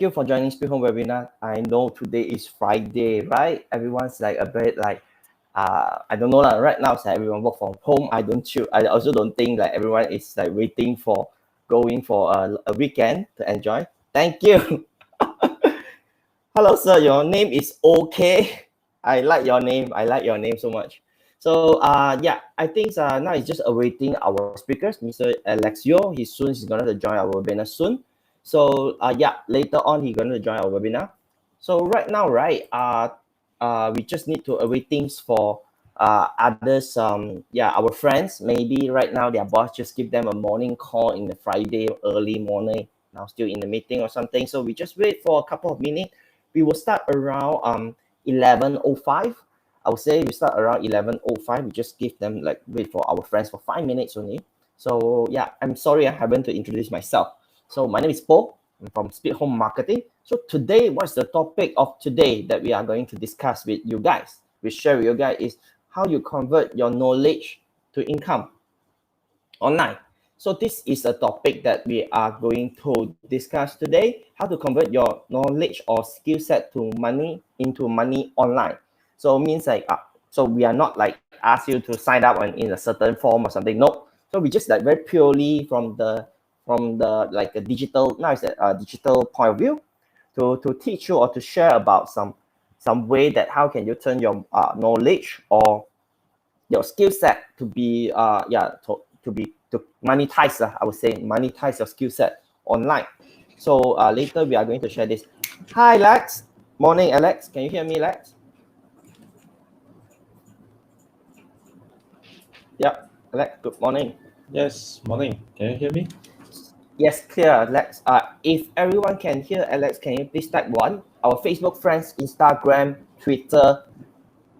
you for joining SPEEDHOME webinar. I know today is Friday, right? Everyone's like a bit like, I don't know lah. Right now, so everyone work from home. I also don't think like everyone is like waiting for going for a weekend to enjoy. Thank you. Hello, sir. Your name is okay. I like your name. I like your name so much. So yeah, I think now it's just awaiting our speakers, Mr. Alex Yeoh. He's gonna join our webinar soon. So yeah, later on he's gonna join our webinar. So right now, right, we just need to await things for others. Yeah, our friends. Maybe right now their boss just give them a morning call in the Friday early morning. Now still in the meeting or something. So we just wait for a couple of minutes. We will start around 11:05. I would say we start around 11:05. We just give them like wait for our friends for 5 minutes only. So yeah, I'm sorry I haven't to introduce myself. So my name is Paul. I'm from SPEEDHOME Marketing. So today, what's the topic of today that we are going to discuss with you guys? We share with you guys is how you convert your knowledge to income online. So this is a topic that we are going to discuss today, how to convert your knowledge or skill set to money into money online. So it means like, so we are not like ask you to sign up in a certain form or something. No. So we just like very purely from the like a digital, now it's a digital point of view to teach you or to share about some way that how can you turn your knowledge or your skill set to be to monetize, I would say monetize your skill set online. So later we are going to share this. Hi Lex, morning Alex, can you hear me Lex? Yeah, Alex, good morning. Yes, morning. Can you hear me? Yes, clear Alex. If everyone can hear Alex, can you please type 1? Our Facebook friends, Instagram, Twitter.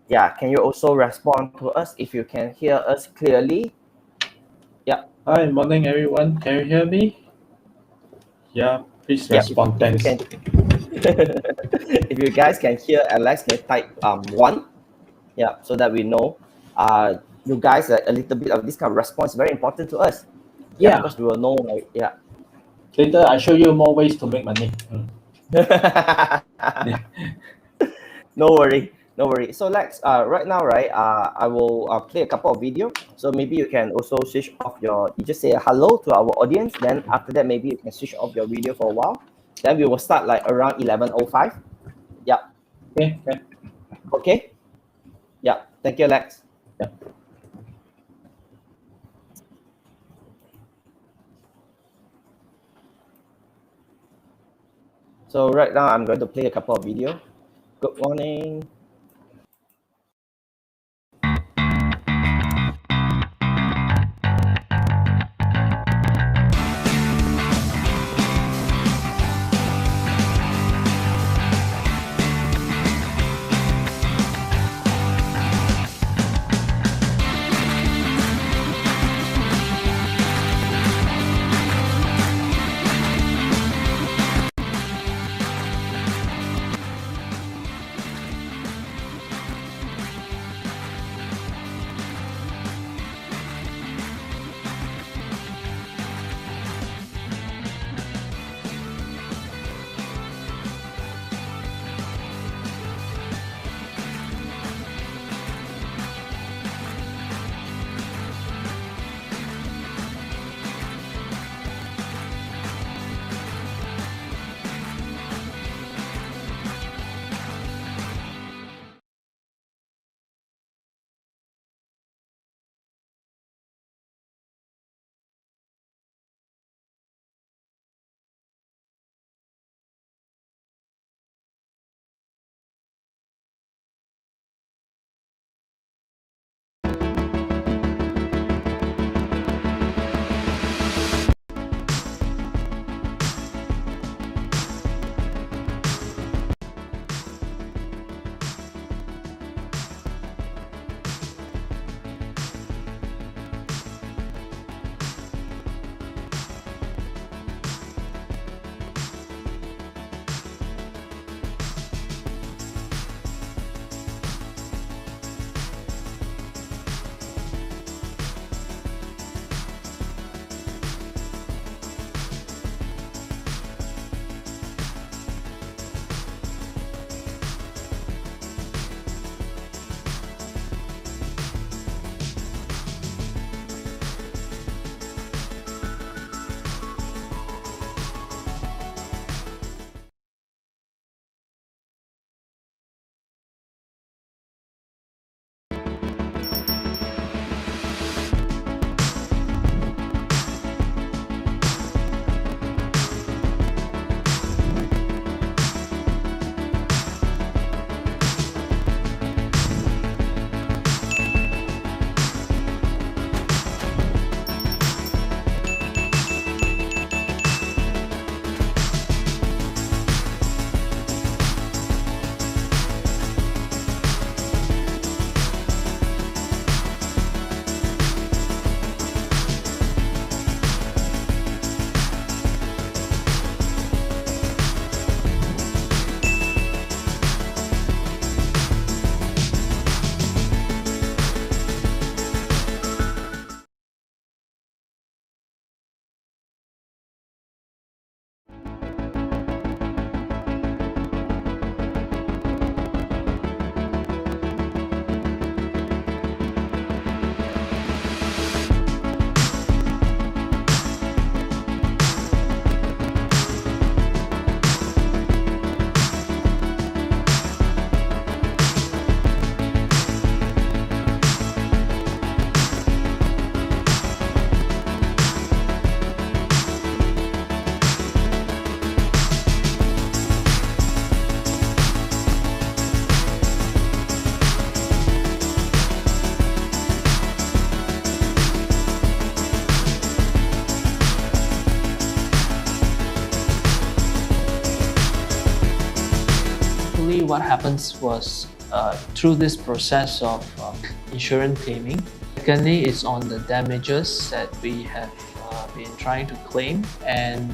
Yeah, can you also respond to us if you can hear us clearly? Yeah. Hi, morning everyone. Can you hear me? Yeah, please respond. Thanks. If you guys can hear Alex, can you type 1? Yeah, so that we know. You guys, a little bit of this kind of response is very important to us. Yeah, because we will know like yeah. Later I show you more ways to make money. No worry, no worry. So Lex, right now, right, I will play a couple of video. So maybe you can also switch off you just say hello to our audience. Then after that, maybe you can switch off your video for a while. Then we will start like around 11:05. Yeah. Okay. Okay. Yeah. Thank you, Lex. Yeah. So right now, I'm going to play a couple of video. Good morning. Basically, what happens was through this process of insurance claiming. Secondly, is on the damages that we have been trying to claim, and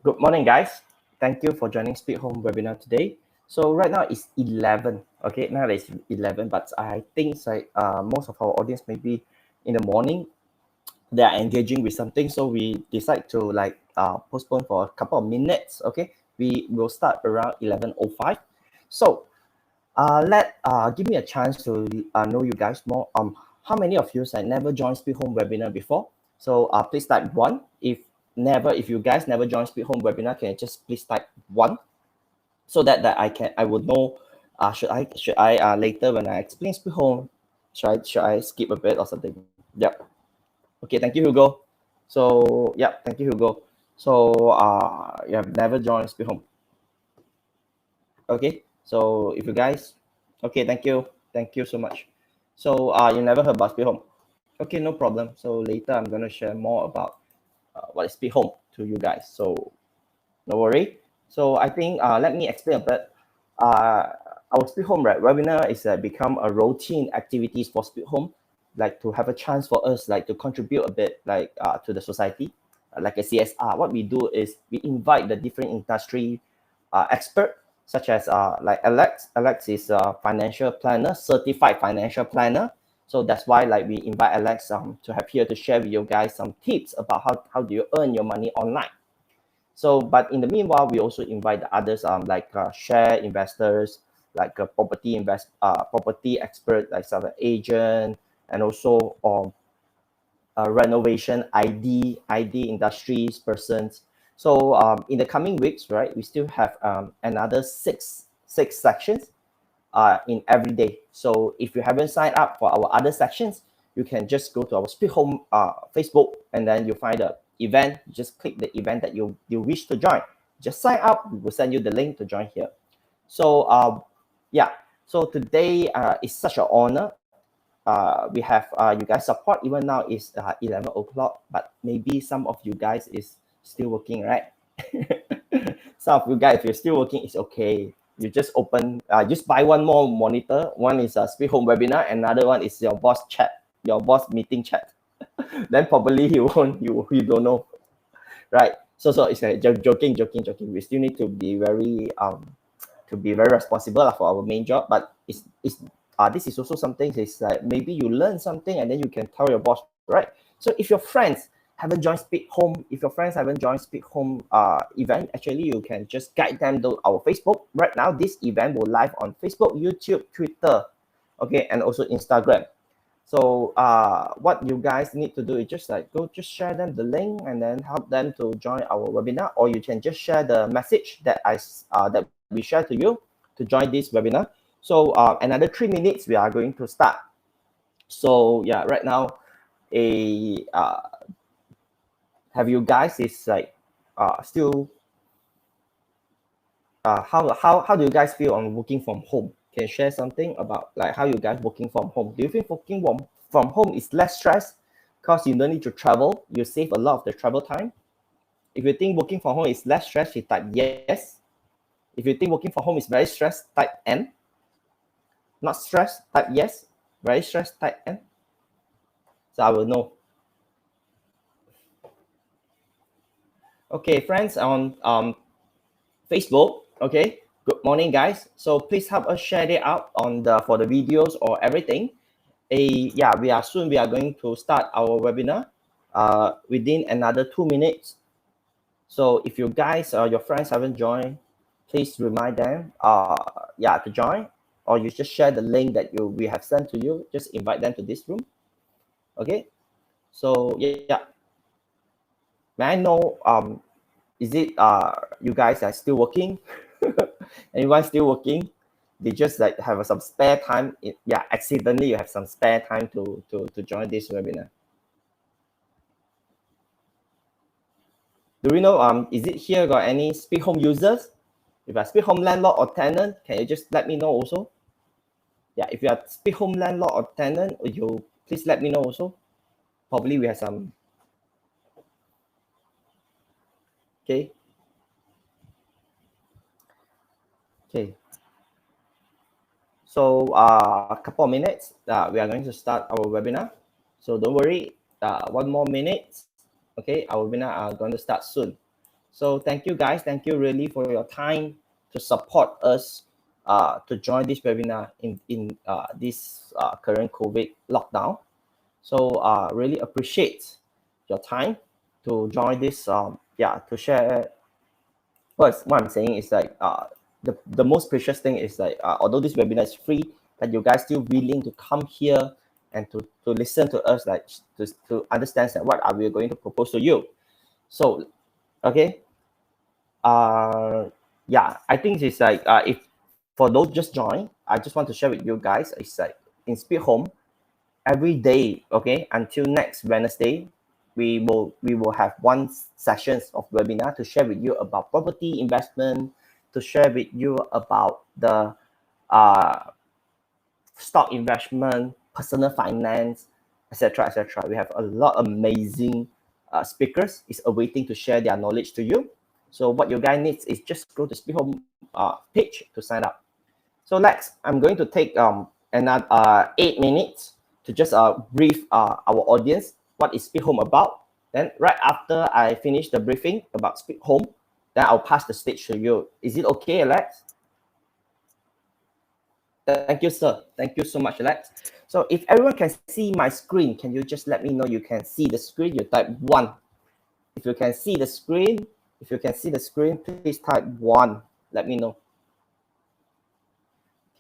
Good morning, guys. Thank you for joining Speed Home webinar today. So right now it's 11. Okay, now it's 11, but I think it's like most of our audience maybe in the morning they are engaging with something, so we decide to like postpone for a couple of minutes. Okay, we will start around 11:05. So give me a chance to know you guys more. How many of you have never joined Speed Home webinar before? So please type 1. If you guys never joined Speed Home webinar, can you just please type 1, so that I would know should I later when I explain Speed Home, should I skip a bit or something? Yep. Okay, thank you, Hugo. So yeah, thank you, Hugo. So you have never joined Speed Home. Okay, so if you guys, okay, thank you so much. So you never heard about Speed Home. Okay, no problem. So later I'm gonna share more about what is Speed Home to you guys. So no worry. So I think let me explain a bit. Our Speed Home webinar is become a routine activities for Speed Home, like to have a chance for us like to contribute a bit like to the society, like a CSR. What we do is we invite the different industry expert, such as like Alex. Alex is a financial planner, certified financial planner. So that's why like we invite Alex to have here to share with you guys some tips about how do you earn your money online. So, but in the meanwhile, we also invite the others like share investors, like a property expert, like some agent, and also renovation ID industries persons. So in the coming weeks, right, we still have another six sections in every day. So if you haven't signed up for our other sections, you can just go to our Speed Home Facebook, and then you find the event. Just click the event that you wish to join. Just sign up. We will send you the link to join here. So yeah. So today is such an honor. We have you guys support. Even now is 11 o'clock, but maybe some of you guys is still working, right? Some of you guys, if you're still working, it's okay. You just open, just buy one more monitor. One is a Speed Home webinar, another one is your boss chat, your boss meeting chat. Then probably you don't know, right? So it's like joking. We still need to be very responsible for our main job, but it's this is also something is like maybe you learn something and then you can tell your boss, right? So if your friends haven't joined Speed Home, event, actually you can just guide them to our Facebook. Right now, this event will live on Facebook, YouTube, Twitter, okay, and also Instagram. So what you guys need to do is just share them the link and then help them to join our webinar, or you can just share the message that that we share to you to join this webinar. So another 3 minutes we are going to start. So yeah, right now have you guys is like still how do you guys feel on working from home? Can you share something about like how you guys working from home? Do you think working from home is less stress because you don't need to travel? You save a lot of the travel time. If you think working from home is less stress, you type yes. If you think working from home is very stressed, type N. Not stressed, type yes. Very stressed, type N. So I will know. Okay, friends on Facebook. Okay, good morning, guys. So please help us share it out on for the videos or everything. Yeah, we are going to start our webinar within another 2 minutes. So if you guys or your friends haven't joined, please remind them yeah, to join, or you just share the link that we have sent to you. Just invite them to this room. Okay, So yeah, may I know is it you guys are still working? Anyone still working? They just like have some spare time. Yeah, accidentally you have some spare time to join this webinar. Do we know is it here got any speak home users? If you are speak home landlord or tenant, can you just let me know also? Yeah, if you are speak home landlord or tenant, you please let me know also. Probably we have some. Okay. Okay. So a couple of minutes, we are going to start our webinar. So don't worry, one more minute. Okay, our webinar are going to start soon. So thank you guys. Thank you really for your time to support us to join this webinar in this current COVID lockdown. So really appreciate your time to join this. To share. What I'm saying is like the most precious thing is like although this webinar is free, that you guys still willing to come here and to listen to us, like to understand that what are we going to propose to you. So okay, yeah, I think it's like if for those just join, I just want to share with you guys, it's like in Speed Home every day, okay, until next Wednesday, we will have one sessions of webinar to share with you about property investment, to share with you about the uh, stock investment, personal finance, etc., etc. We have a lot of amazing speakers is awaiting to share their knowledge to you. So what you guys need is just go to Speak Home page to sign up. So Lex, I'm going to take another 8 minutes to just brief our audience what is Speak Home about. Then right after I finish the briefing about Speak Home, then I'll pass the stage to you. Is it okay, Alex? Thank you, sir. Thank you so much, Alex. So if everyone can see my screen, can you just let me know you can see the screen? You type 1. If you can see the screen, please type 1. Let me know.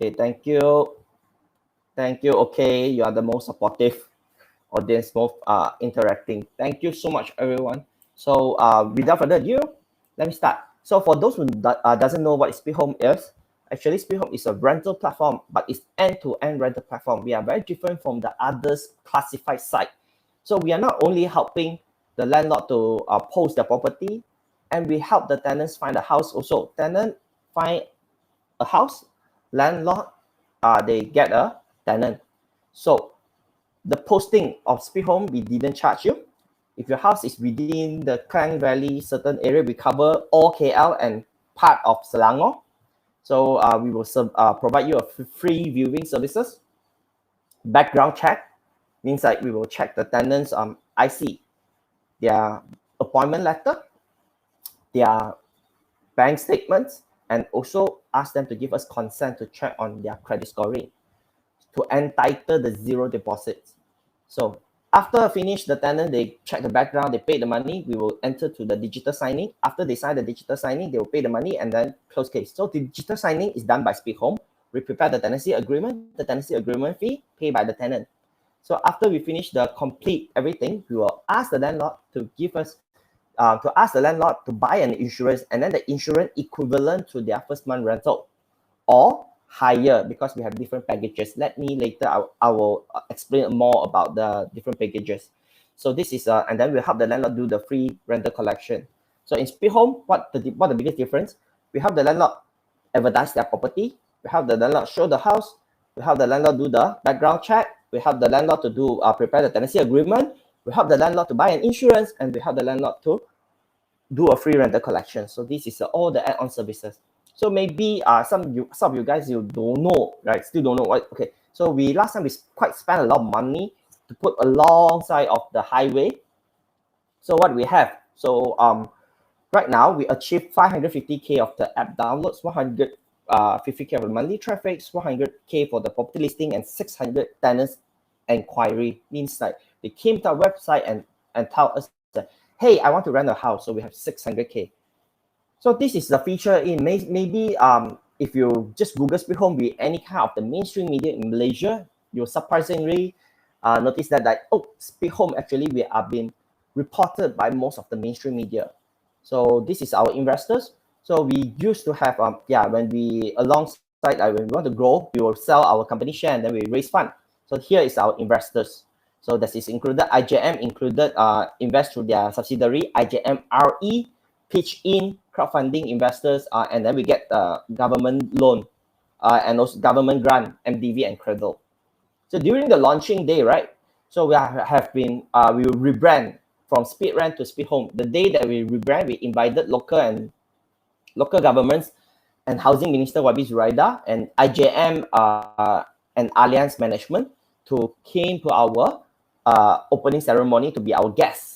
Okay, thank you. Thank you. Okay, you are the most supportive audience, most interacting. Thank you so much, everyone. So without further ado, let me start. So for those who doesn't know what Speed Home is, actually Speed Home is a rental platform, but it's end-to-end rental platform. We are very different from the others classified site. So we are not only helping the landlord to post the property, and we help the tenants find a house also. Tenant find a house, landlord they get a tenant. So the posting of Speed Home, we didn't charge you. If your house is within the Klang Valley certain area, we cover all KL and part of Selangor. So we will provide you a free viewing services. Background check means like we will check the tenants IC, their appointment letter, their bank statements, and also ask them to give us consent to check on their credit scoring to entitle the zero deposits. So after finish the tenant, they check the background, they pay the money, we will enter to the digital signing. After they sign the digital signing, they will pay the money and then close case. So the digital signing is done by Speak Home. We prepare the tenancy agreement fee paid by the tenant. So after we finish the complete everything, we will ask the landlord to give us to buy an insurance, and then the insurance equivalent to their first month rental or higher, because we have different packages. Let me later, I will explain more about the different packages. So this is and then we'll help the landlord do the free rental collection. So in Speed Home, what the biggest difference? We have the landlord advertise their property. We have the landlord show the house. We have the landlord do the background check. We have the landlord to do prepare the tenancy agreement. We help the landlord to buy an insurance, and we help the landlord to do a free rental collection. So this is all the add-on services. So maybe some of you guys, you don't know, right? Still don't know what. Okay, so last time we spent a lot of money to put alongside of the highway. So what we have, so right now we achieved 550k of the app downloads, 150k of the monthly traffic, 100k for the property listing, and 600 tenants inquiry. Means like they came to our website and tell us that, hey, I want to rent a house. So we have 600k. So this is the feature in maybe if you just Google Speed Home with any kind of the mainstream media in Malaysia, you'll surprisingly noticed that like, oh, SPEEDHOME actually we are being reported by most of the mainstream media. So this is our investors. So we used to have when we alongside when we want to grow, we will sell our company share and then we raise fund. So here is our investors. So this is included IJM included invest through their subsidiary IJM RE, pitch in crowdfunding investors, and then we get government loan and also government grant, MDV and Cradle. So during the launching day, right? So we we will rebrand from SpeedRent to SPEEDHOME. The day that we rebrand, we invited local governments and Housing Minister Wabi Zuraida and IJM and Alliance Management to came to our opening ceremony to be our guests.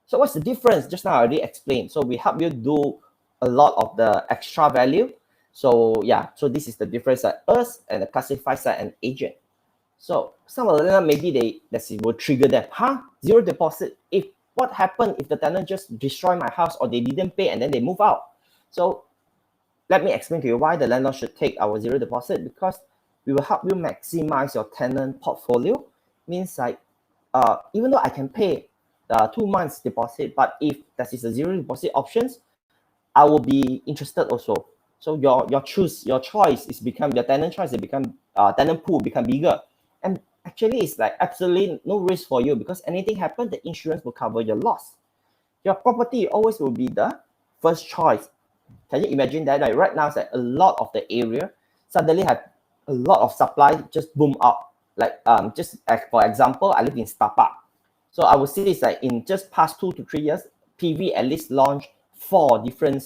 So what's the difference? Just now I already explained. So we help you do a lot of the extra value. So yeah, so this is the difference at us and the classified side and agent. So some of them maybe will trigger them. Zero deposit. What happened if the tenant just destroy my house or they didn't pay and then they move out? So let me explain to you why the landlord should take our zero deposit, because we will help you maximize your tenant portfolio. Means like even though I can pay 2 months deposit, but if that is a zero deposit options, I will be interested also. So your choice is become your tenant choice. It become tenant pool become bigger, and actually it's like absolutely no risk for you, because anything happen, the insurance will cover your loss. Your property always will be the first choice. Can you imagine that? Like right now, it's like a lot of the area suddenly have a lot of supply just boom up. Like just for example, I live in Setapak. So I would say it's like in just past 2 to 3 years, PV at least launched 4 different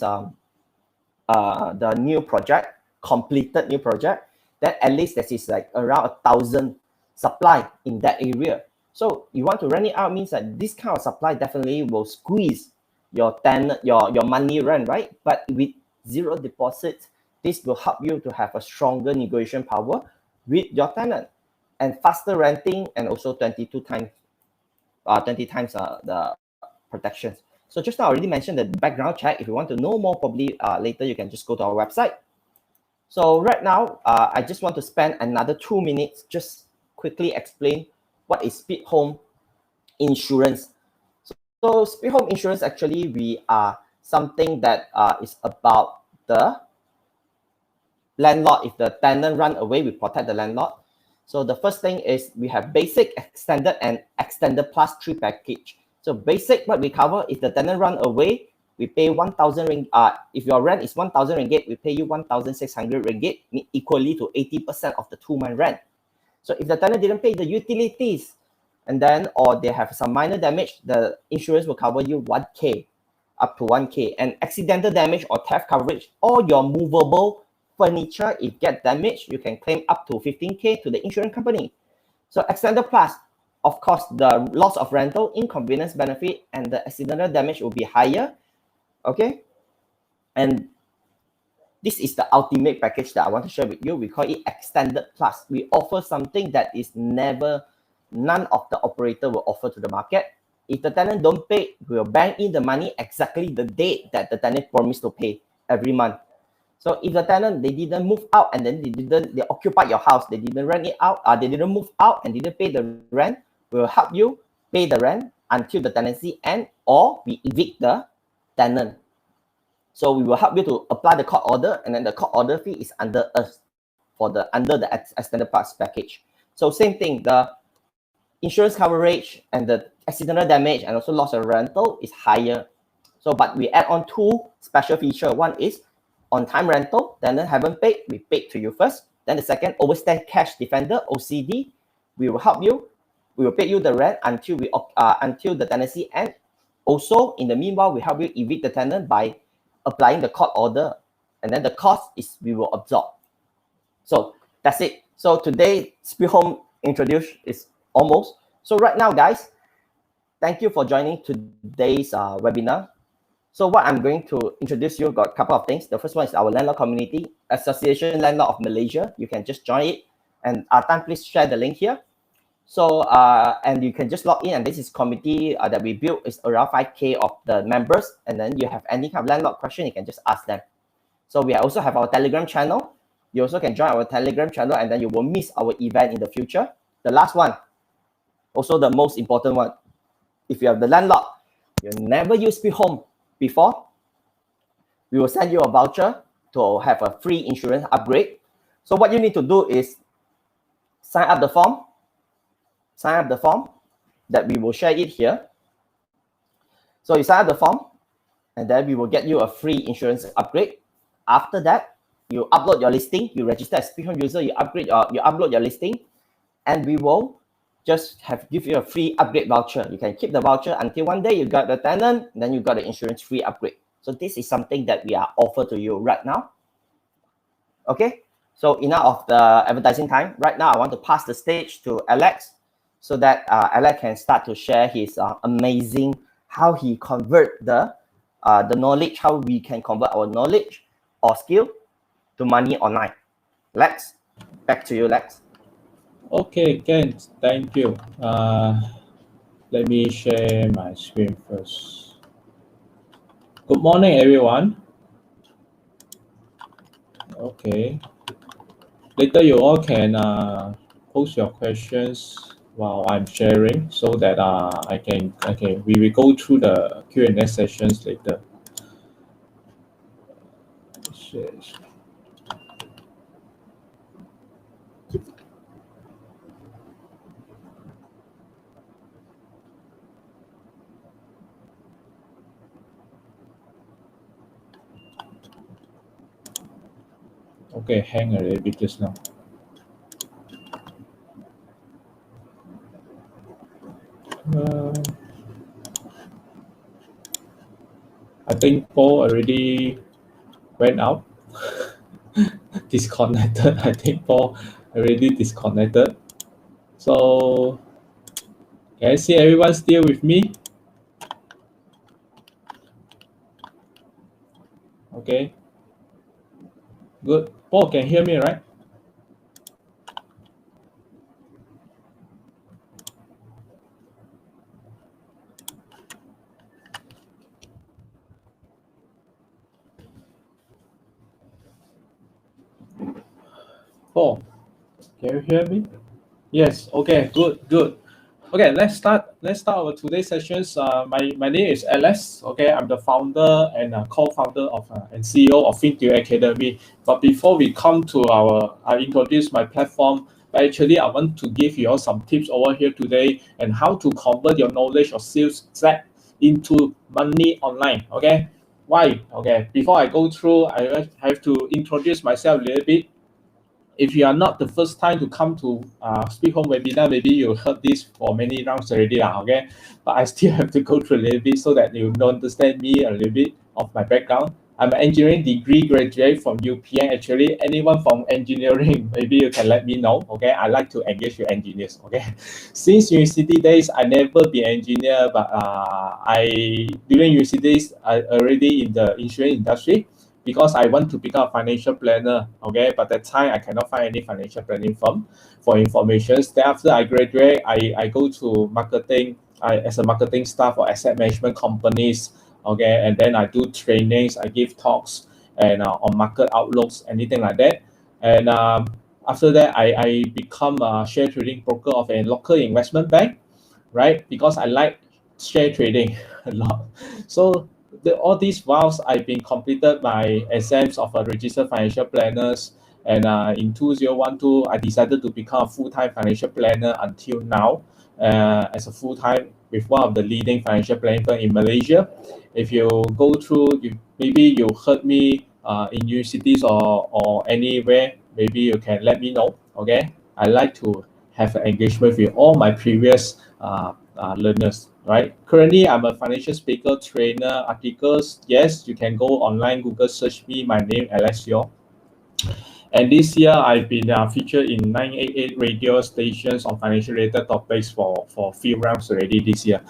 the new project, completed new project. Then at least that is like around 1,000 supply in that area. So you want to rent it out means that this kind of supply definitely will squeeze your tenant, your monthly rent, right? But with zero deposit, this will help you to have a stronger negotiation power with your tenant and faster renting, and also 20 times the protections. So just now I already mentioned the background check. If you want to know more, probably later you can just go to our website. So right now, I just want to spend another 2 minutes just quickly explain what is SpeedHOME insurance. So SpeedHOME insurance, actually, we are something that is about the landlord. If the tenant run away, we protect the landlord. So the first thing is we have basic, extended, and extended plus 3 package. So basic, what we cover, if the tenant run away, we pay 1,000 ringgit. If your rent is 1,000 ringgit, we pay you 1,600 ringgit, equally to 80% of the 2-month rent. So if the tenant didn't pay the utilities, and then or they have some minor damage, the insurance will cover you 1K, up to 1K. And accidental damage or theft coverage, or your movable furniture, if get damaged, you can claim up to 15K to the insurance company. So extended plus, of course, the loss of rental, inconvenience benefit, and the accidental damage will be higher. Okay, and this is the ultimate package that I want to share with you. We call it extended plus. We offer something that is none of the operator will offer to the market. If the tenant don't pay, we'll bank in the money exactly the date that the tenant promised to pay every month. So if the tenant, they didn't move out and then they occupy your house, they didn't rent it out, they didn't move out and didn't pay the rent, we'll help you pay the rent until the tenancy end, or we evict the tenant. So we will help you to apply the court order, and then the court order fee is under us under the extended plus package. So same thing, the insurance coverage and the accidental damage and also loss of rental is higher. So but we add on 2 special feature. One is on-time rental, tenant haven't paid, we paid to you first. Then the second, overstay cash defender, OCD, we will help you. We will pay you the rent until the tenancy end. Also, in the meanwhile, we help you evict the tenant by applying the court order, and then the cost is we will absorb. So that's it. So today, SpeedHOME introduced is almost. So right now, guys, thank you for joining today's webinar. So what I'm going to introduce you, got a couple of things. The first one is our landlord community, Association Landlord of Malaysia. You can just join it. And Tan, please share the link here. So, and you can just log in, and this is committee that we built. Is around 5K of the members. And then you have any kind of landlord question, you can just ask them. So we also have our Telegram channel. You also can join our Telegram channel, and then you will miss our event in the future. The last one, Also, the most important one, if you have the landlord, you never use SPEEDHOME before, we will send you a voucher to have a free insurance upgrade. So what you need to do is sign up the form that we will share it here. So you sign up the form, and then we will get you a free insurance upgrade. After that, you upload your listing, you register as SPEEDHOME user, you upload your listing, and we will just give you a free upgrade voucher. You can keep the voucher until one day you got the tenant, then you got the insurance free upgrade. So this is something that we are offered to you right now. Okay, so enough of the advertising time. Right now, I want to pass the stage to Alex so that Alex can start to share his amazing, how he convert the knowledge, how we can convert our knowledge or skill to money online. Lex, back to you, Lex. Okay, Ken, thank you. Let me share my screen first. Good morning, everyone. Okay. Later, you all can post your questions while I'm sharing, so that we will go through the Q&A sessions later. Okay, hang a little bit just now. I think Paul already went out. Disconnected. I think Paul already disconnected. So can I see everyone still with me? Okay. Good. Paul, can you hear me, right? Paul, can you hear me? Yes. Okay. Good. Okay. Let's start our today's sessions. My name is Alex. Okay, I'm the founder and co-founder of and CEO of Fin2u Academy. But before we come to I introduce my platform. Actually, I want to give you all some tips over here today and how to convert your knowledge or skills set into money online. Okay. Why? Okay. Before I go through, I have to introduce myself a little bit. If you are not the first time to come to SPEEDHOME webinar, maybe you heard this for many rounds already, okay? But I still have to go through a little bit so that you understand me a little bit of my background. I'm an engineering degree graduate from UPN. Actually, anyone from engineering, maybe you can let me know, okay? I like to engage with engineers, okay? Since university days, I never be an engineer, but during university days, I already in the insurance industry, because I want to become a financial planner, okay? But at that time, I cannot find any financial planning firm for information. Then after I graduate, I go to marketing as a marketing staff for asset management companies, okay? And then I do trainings, I give talks and on market outlooks, anything like that. And after that, I become a share trading broker of a local investment bank, right? Because I like share trading a lot. So all these whilst I've been completed my exams of a registered financial planners, and in 2012 I decided to become a full-time financial planner until now, as a full-time with one of the leading financial planning firm in Malaysia. If you go through, maybe you heard me in universities or anywhere, maybe you can let me know, okay? I like to have an engagement with all my previous learners, right? Currently, I'm a financial speaker, trainer, articles. Yes, you can go online, Google search me, my name, Alex Yeoh. And this year, I've been featured in 988 radio stations on financial related topics for a few rounds already this year,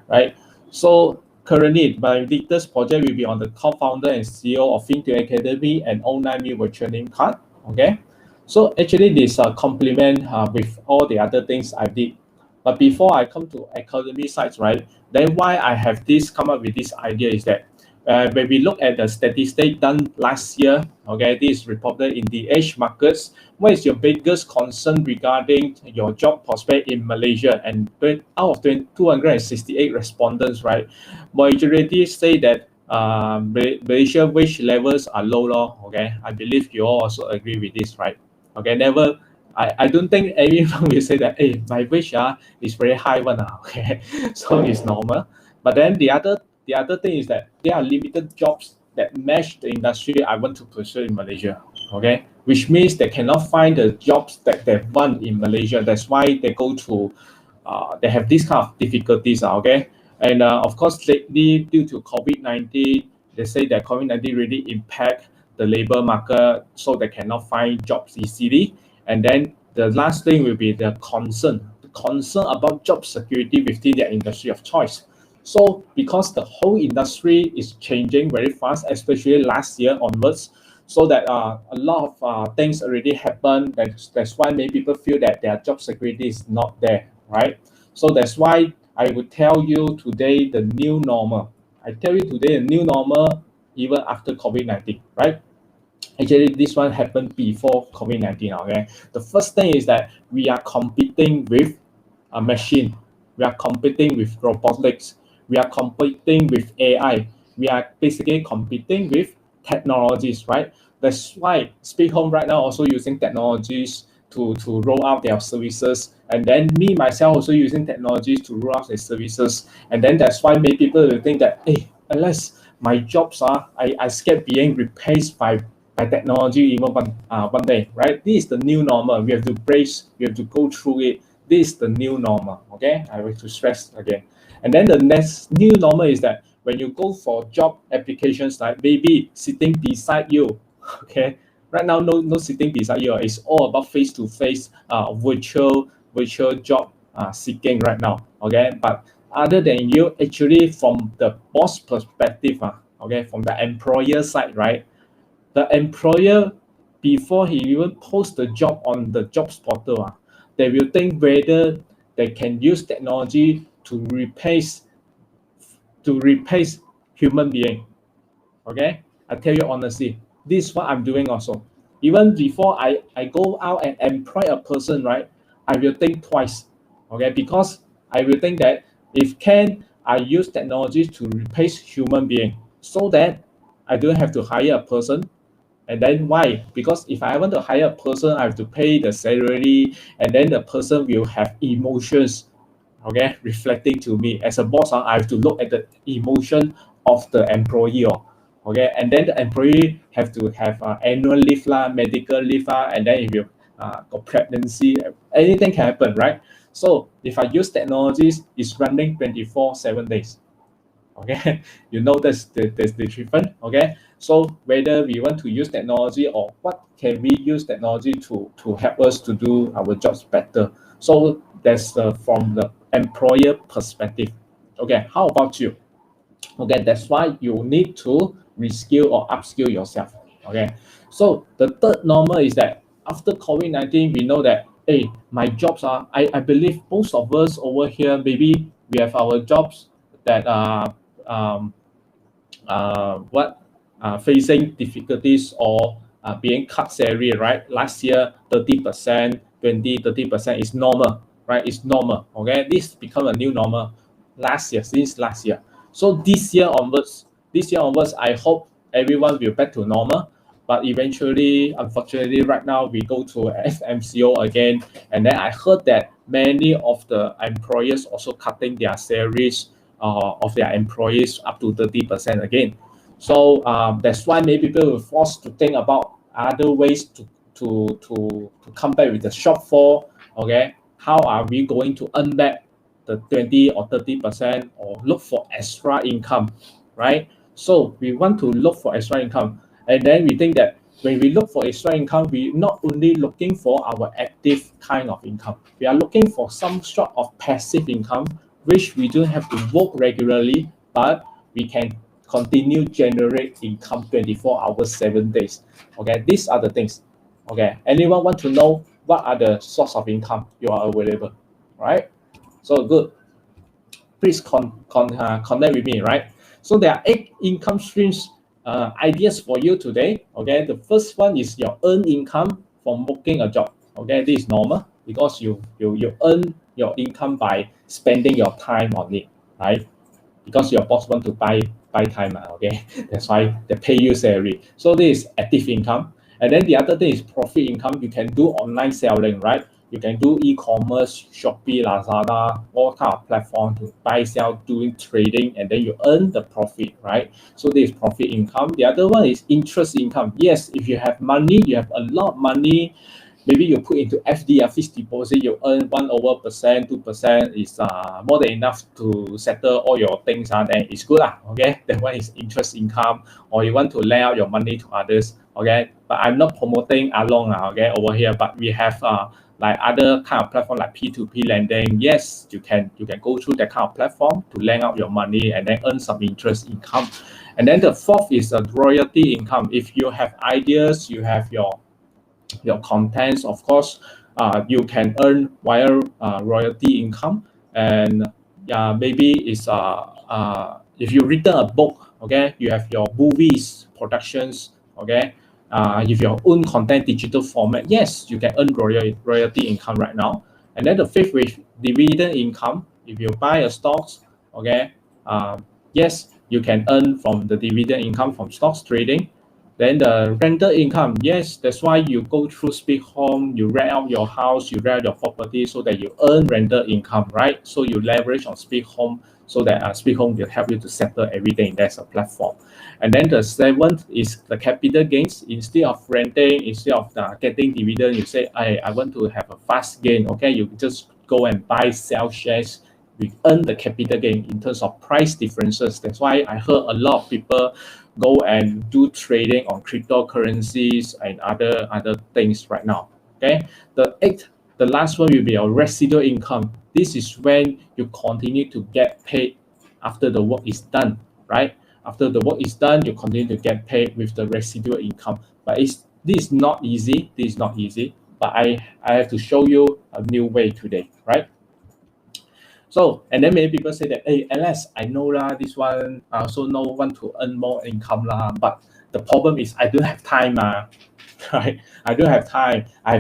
right? So currently, my latest project will be on the co-founder and CEO of Fin2u Academy and 09me virtual name card, okay? So actually, this complement with all the other things I did. But before I come to academy sites, right, then why I have come up with this idea is that When we look at the statistic done last year, okay, this is reported in the Age Markets. What is your biggest concern regarding your job prospect in Malaysia? And out of 268 respondents, right, majority say that Malaysia wage levels are low, okay. I believe you all also agree with this, right? Okay, never. I don't think anyone will say that, hey, my wage is very high one, okay, so it's normal. But then the other thing is that there are limited jobs that match the industry I want to pursue in Malaysia, okay, which means they cannot find the jobs that they want in Malaysia. That's why they go to, they have this kind of difficulties, okay. And of course, lately due to COVID-19, they say that COVID-19 really impact the labor market, so they cannot find jobs easily. And then the last thing will be the concern about job security within their industry of choice. So because the whole industry is changing very fast, especially last year onwards, so that a lot of things already happened. That's why many people feel that their job security is not there, right? So that's why I would tell you today the new normal. I tell you today the new normal even after COVID-19, right? Actually, this one happened before COVID-19, okay? The first thing is that we are competing with a machine. We are competing with robotics. We are competing with AI. We are basically competing with technologies, right? That's why SPEEDHOME right now also using technologies to roll out their services. And then me, myself, also using technologies to roll out their services. And then that's why many people will think that, hey, unless my jobs are, I scared being replaced by technology even one day, right? This is the new normal. We have to brace, we have to go through it. This is the new normal, okay? I want to stress again. And then the next new normal is that when you go for job applications, like maybe sitting beside you, okay? Right now, no sitting beside you. It's all about face-to-face, virtual job seeking right now, okay? But other than you, actually from the boss perspective, okay, from the employer side, right? The employer, before he even posts the job on the jobs portal, they will think whether they can use technology to replace human being. Okay, I tell you honestly, this is what I'm doing also. Even before I go out and employ a person, right, I will think twice. Okay, because I will think that if can I use technology to replace human being, so that I don't have to hire a person. And then why? Because if I want to hire a person, I have to pay the salary, and then the person will have emotions, okay, reflecting to me. As a boss, I have to look at the emotion of the employee, okay, and then the employee have to have annual leave, medical leave, and then if you got pregnancy, anything can happen, right? So if I use technologies, it's running 24/7 days. Okay, you know that's the difference. Okay, so whether we want to use technology or what can we use technology to help us to do our jobs better. So that's from the employer perspective. Okay, how about you? Okay, that's why you need to reskill or upskill yourself. Okay, so the third normal is that after COVID-19, we know that, hey, my jobs are, I believe most of us over here, maybe we have our jobs that are facing difficulties or being cut salary, right? Last year, 30%, 30% is normal, right? It's normal, okay? This become a new normal since last year. So this year onwards, I hope everyone will back to normal. But eventually, unfortunately, right now, we go to FMCO again. And then I heard that many of the employers also cutting their salaries of their employees up to 30% again. So that's why maybe people will forced to think about other ways to come back with the shortfall. Okay, how are we going to earn back the 20 or 30% or look for extra income, right? So we want to look for extra income, and then we think that when we look for extra income, we not only looking for our active kind of income, we are looking for some sort of passive income, which we don't have to work regularly, but we can continue generate income 24 hours, 7 days. Okay, these are the things. Okay, anyone want to know what are the source of income you are available, right? So good. Please connect with me, right? So there are 8 income streams ideas for you today. Okay, the first one is your earned income from working a job. Okay, this is normal because you earn your income by spending your time on it, right? Because your boss want to buy time, okay? That's why they pay you salary. So this is active income. And then the other thing is profit income. You can do online selling, right? You can do e-commerce, Shopee, Lazada, all kind of platform to buy, sell, doing trading, and then you earn the profit, right? So this is profit income. The other one is interest income. Yes, if you have money, you have a lot of money, maybe you put into FD, fixed deposit, you earn 1% 2% is more than enough to settle all your things, then it's good, okay? That one is interest income, or you want to lend out your money to others, okay? But I'm not promoting Along, okay, over here, but we have like other kind of platform like P2P lending. Yes, you can go through that kind of platform to lend out your money and then earn some interest income. And then the fourth is a royalty income. If you have ideas, you have your contents, of course, you can earn via royalty income. And maybe it's if you written a book, okay, you have your movies productions, okay, if your own content digital format, yes, you can earn royalty income right now. And then the fifth is dividend income. If you buy a stocks, okay, yes, you can earn from the dividend income from stocks trading. Then the rental income, yes, that's why you go through SPEEDHOME, you rent out your house, you rent your property so that you earn rental income, right? So you leverage on SPEEDHOME so that SPEEDHOME will help you to settle everything. That's a platform. And then the seventh is the capital gains. Instead of renting, instead of getting dividend, you say, I want to have a fast gain. Okay, you just go and buy, sell shares. We earn the capital gain in terms of price differences. That's why I heard a lot of people go and do trading on cryptocurrencies and other things right now. Okay, the last one will be our residual income. This is when you continue to get paid after the work is done, right? After the work is done, you continue to get paid with the residual income. But this is not easy. This is not easy. But I have to show you a new way today, right? So, and then many people say that, hey, Alex, I know this one, I also know want to earn more income but the problem is I don't have time, right? I don't have time. I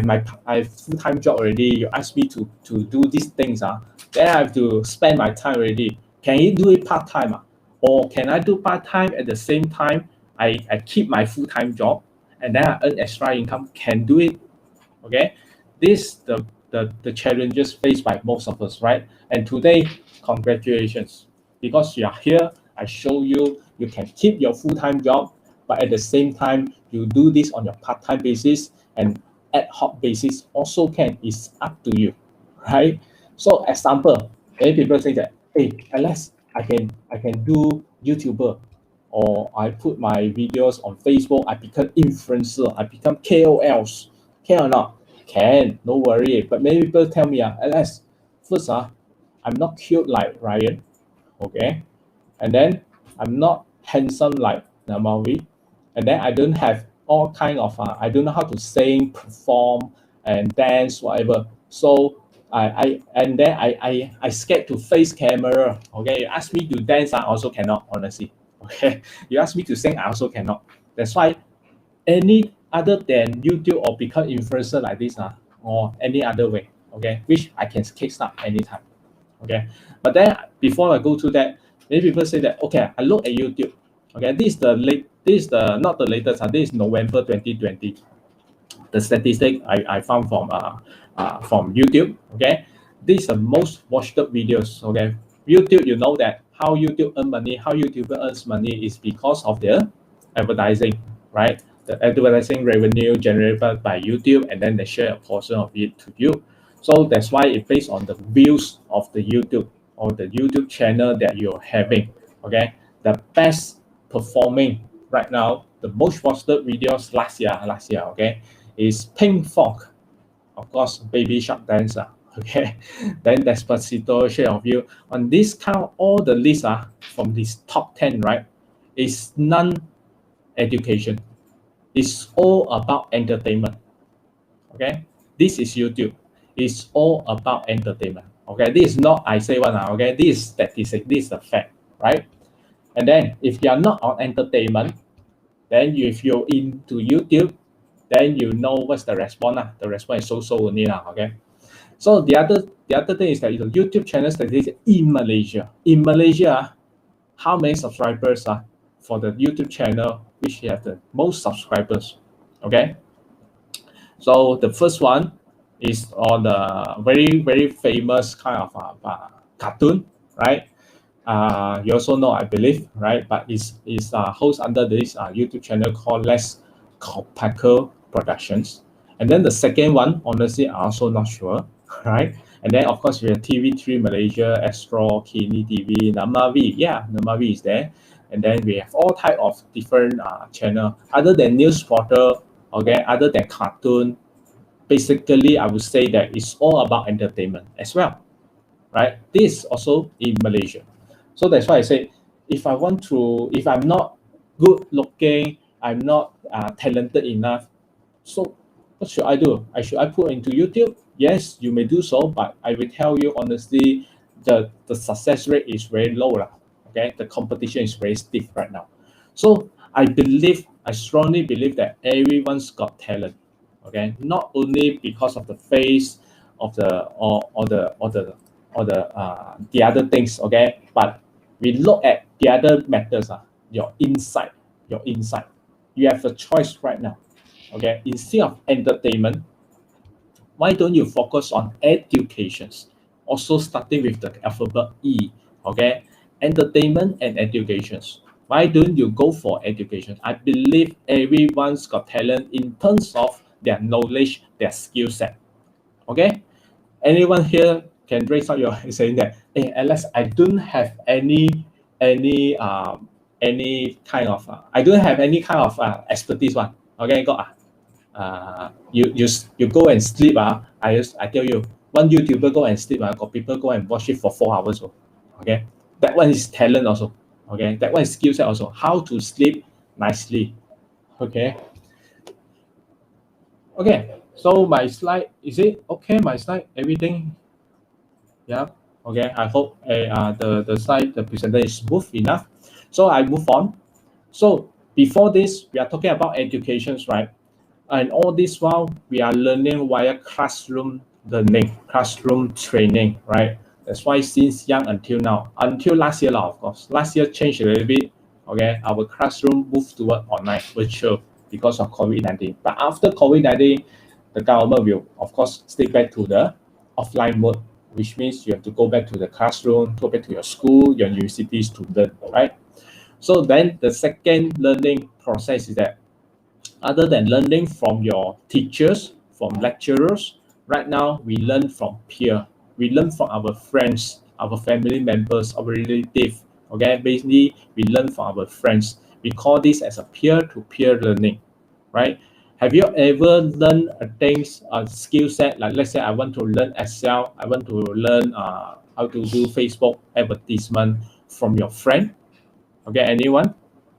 have full-time job already. You ask me to do these things, then I have to spend my time already. Can you do it part-time, or can I do part-time at the same time? I keep my full-time job and then I earn extra income. Can do it, okay? This the challenges faced by most of us, right? And today, congratulations, because you are here. I show you you can keep your full-time job, but at the same time, you do this on your part-time basis and ad hoc basis also can. It's up to you, right? So, example, many people say that, hey, Alex, I can do YouTuber, or I put my videos on Facebook. I become influencer. I become KOLs. Can or not? Can, no worry. But many people tell me, Alex, first, I'm not cute like Ryan, okay? And then I'm not handsome like Namawi. And then I don't have all kind of, I don't know how to sing, perform, and dance, whatever. So I scared to face camera, okay? You ask me to dance, I also cannot, honestly, okay? You ask me to sing, I also cannot. That's why any other than YouTube or become influencer like this, or any other way, okay, which I can kickstart anytime, okay. But then before I go to that, many people say that, okay, I look at YouTube, okay, this is the not the latest, this is November 2020, the statistic I found from YouTube, okay. This is the most watched videos, okay. YouTube, you know that how YouTube earn money, how YouTuber earns money is because of their advertising, right? The advertising revenue generated by YouTube, and then they share a portion of it to you. So that's why it's based on the views of the YouTube or the YouTube channel that you're having. Okay, the best performing right now, the most watched videos last year, okay, is Pink Fog, of course, Baby Shark Dancer. Okay, then Despacito, Share of You. On this count, all the lists are from this top 10, right? Is non-education. It's all about entertainment. Okay, this is YouTube. It's all about entertainment. Okay, this is not I say one. Okay, this is statistic. This is a fact, right? And then if you are not on entertainment, then if you're into YouTube, then you know what's the response. The response is so only. Okay. So the other thing is that the YouTube channel statistics in Malaysia. In Malaysia, how many subscribers are for the YouTube channel which have the most subscribers? Okay. So the first one is on the very famous kind of cartoon, right? You also know, I believe, right? But it's host under this YouTube channel called Let's Coppacle Productions. And then the second one, honestly, I'm also not sure, right? And then of course we have TV3 Malaysia, Astro, Kini TV, Namavi. Yeah, Namavi is there. And then we have all type of different channel other than news portal. Okay, other than cartoon. Basically, I would say that it's all about entertainment as well, right? This also in Malaysia. So that's why I say, if I'm not good looking, I'm not talented enough, so what should I do? Should I put into YouTube? Yes, you may do so, but I will tell you honestly, the success rate is very low. Okay, the competition is very stiff right now. So I strongly believe that everyone's got talent. Okay, not only because of the face of the the other things. Okay, but we look at the other matters. Your insight. You have a choice right now. Okay, instead of entertainment, why don't you focus on educations? Also starting with the alphabet E. Okay, entertainment and educations. Why don't you go for education? I believe everyone's got talent in terms of their knowledge, their skill set. Okay, anyone here can raise up your hand saying that, hey Alex, I don't have any kind of I don't have any kind of expertise one. Okay, got you go and sleep. I tell you, one YouTuber go and sleep. Got people go and watch it for 4 hours. Okay, that one is talent also. Okay, that one is skill set also. How to sleep nicely. Okay. Okay, so my slide, is it okay? My slide, everything. Yeah. Okay. I hope the slide, the presenter is smooth enough. So I move on. So before this, we are talking about educations, right? And all this while we are learning via classroom learning, classroom training, right? That's why since young until now, until last year, of course, last year changed a little bit. Okay, our classroom moved toward online, virtual, because of COVID-19. But after COVID-19, the government will, of course, stay back to the offline mode, which means you have to go back to the classroom, go back to your school, your universities to learn, right? So then the second learning process is that other than learning from your teachers, from lecturers, right now we learn from peer. We learn from our friends, our family members, our relatives. Okay, basically we learn from our friends. We call this as a peer-to-peer learning, right? Have you ever learned a skill set, like let's say I want to learn Excel, I want to learn how to do Facebook advertisement from your friend? Okay, anyone?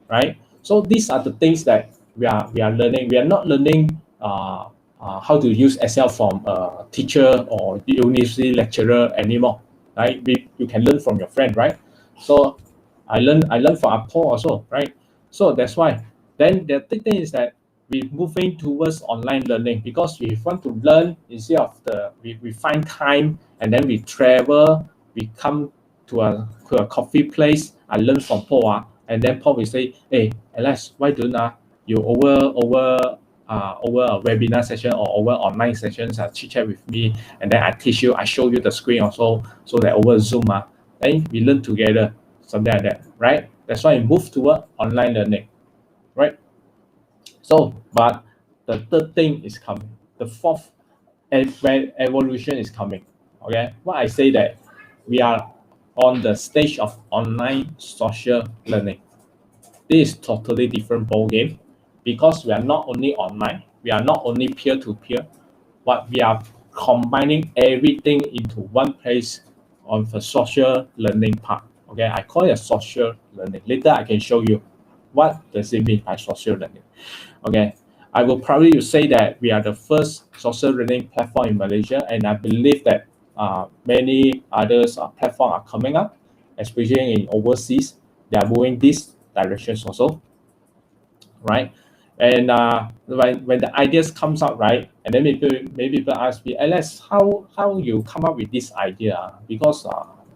Right? So these are the things that we are learning. We are not learning how to use Excel from a teacher or university lecturer anymore. Right? You can learn from your friend, right? So I learn from Apple also, right? So that's why. Then the thing is that we're moving towards online learning, because we want to learn instead of we find time and then we travel, we come to a coffee place. I learn from Paul, and then Paul will say, "Hey, Alex, why don't you over a webinar session or over online sessions, chit chat with me, and then I teach you, I show you the screen also, so that over Zoom, then we learn together, something like that, right? That's why we move toward online learning, right? So, but the third thing is coming. The fourth evolution is coming. Okay, what I say that we are on the stage of online social learning. This is totally different ball game, because we are not only online, we are not only peer-to-peer, but we are combining everything into one place on the social learning part. Okay, I call it social learning. Later I can show you what does it mean by social learning. Okay, I will probably say that we are the first social learning platform in Malaysia, and I believe that many others platforms are coming up, especially in overseas. they are moving this directions also, right? And when the ideas comes out, right, and then maybe people ask me, Alex, how you come up with this idea? Because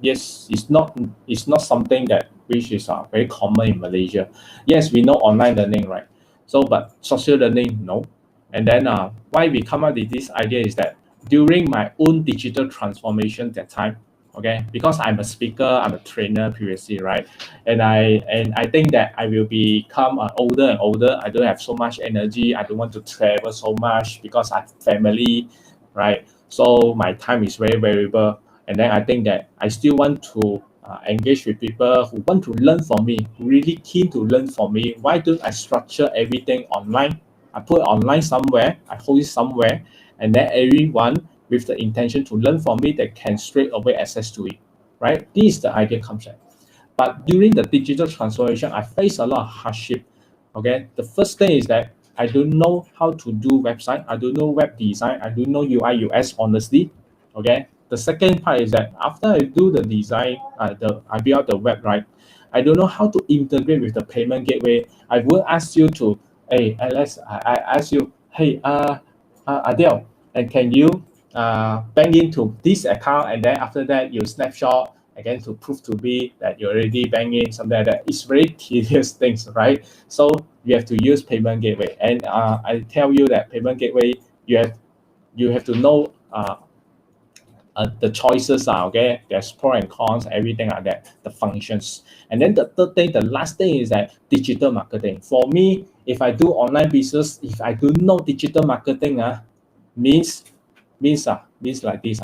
yes, it's not something that which is very common in Malaysia. Yes, we know online learning, right? So but social learning, no. And then why we come up with this idea is that during my own digital transformation that time, okay, because I'm a speaker, I'm a trainer previously, right? And I think that I will become older and older. I don't have so much energy. I don't want to travel so much because I have family, right? So my time is very variable. And then I think that I still want to engage with people who want to learn from me, really keen to learn from me. Why don't I structure everything online? I put it online somewhere, I hold it somewhere, and then everyone with the intention to learn from me, they can straight away access to it, right? This is the idea concept. But during the digital transformation, I face a lot of hardship. Okay, the first thing is that I don't know how to do website. I don't know web design. I don't know UI UX honestly. Okay. The second part is that after I do the design, I build the web, right? I don't know how to integrate with the payment gateway. I will ask you to, hey Alex, I ask you, hey Adele, and can you bank into this account, and then after that you snapshot again to prove to me that you're already banking, something like that. It's very tedious things, right? So you have to use payment gateway, and I tell you that payment gateway, you have to know the choices are okay. There's pro and cons, everything like that, the functions. And then the third thing, the last thing is that digital marketing. For me, if I do online business, if I do know digital marketing, means like this,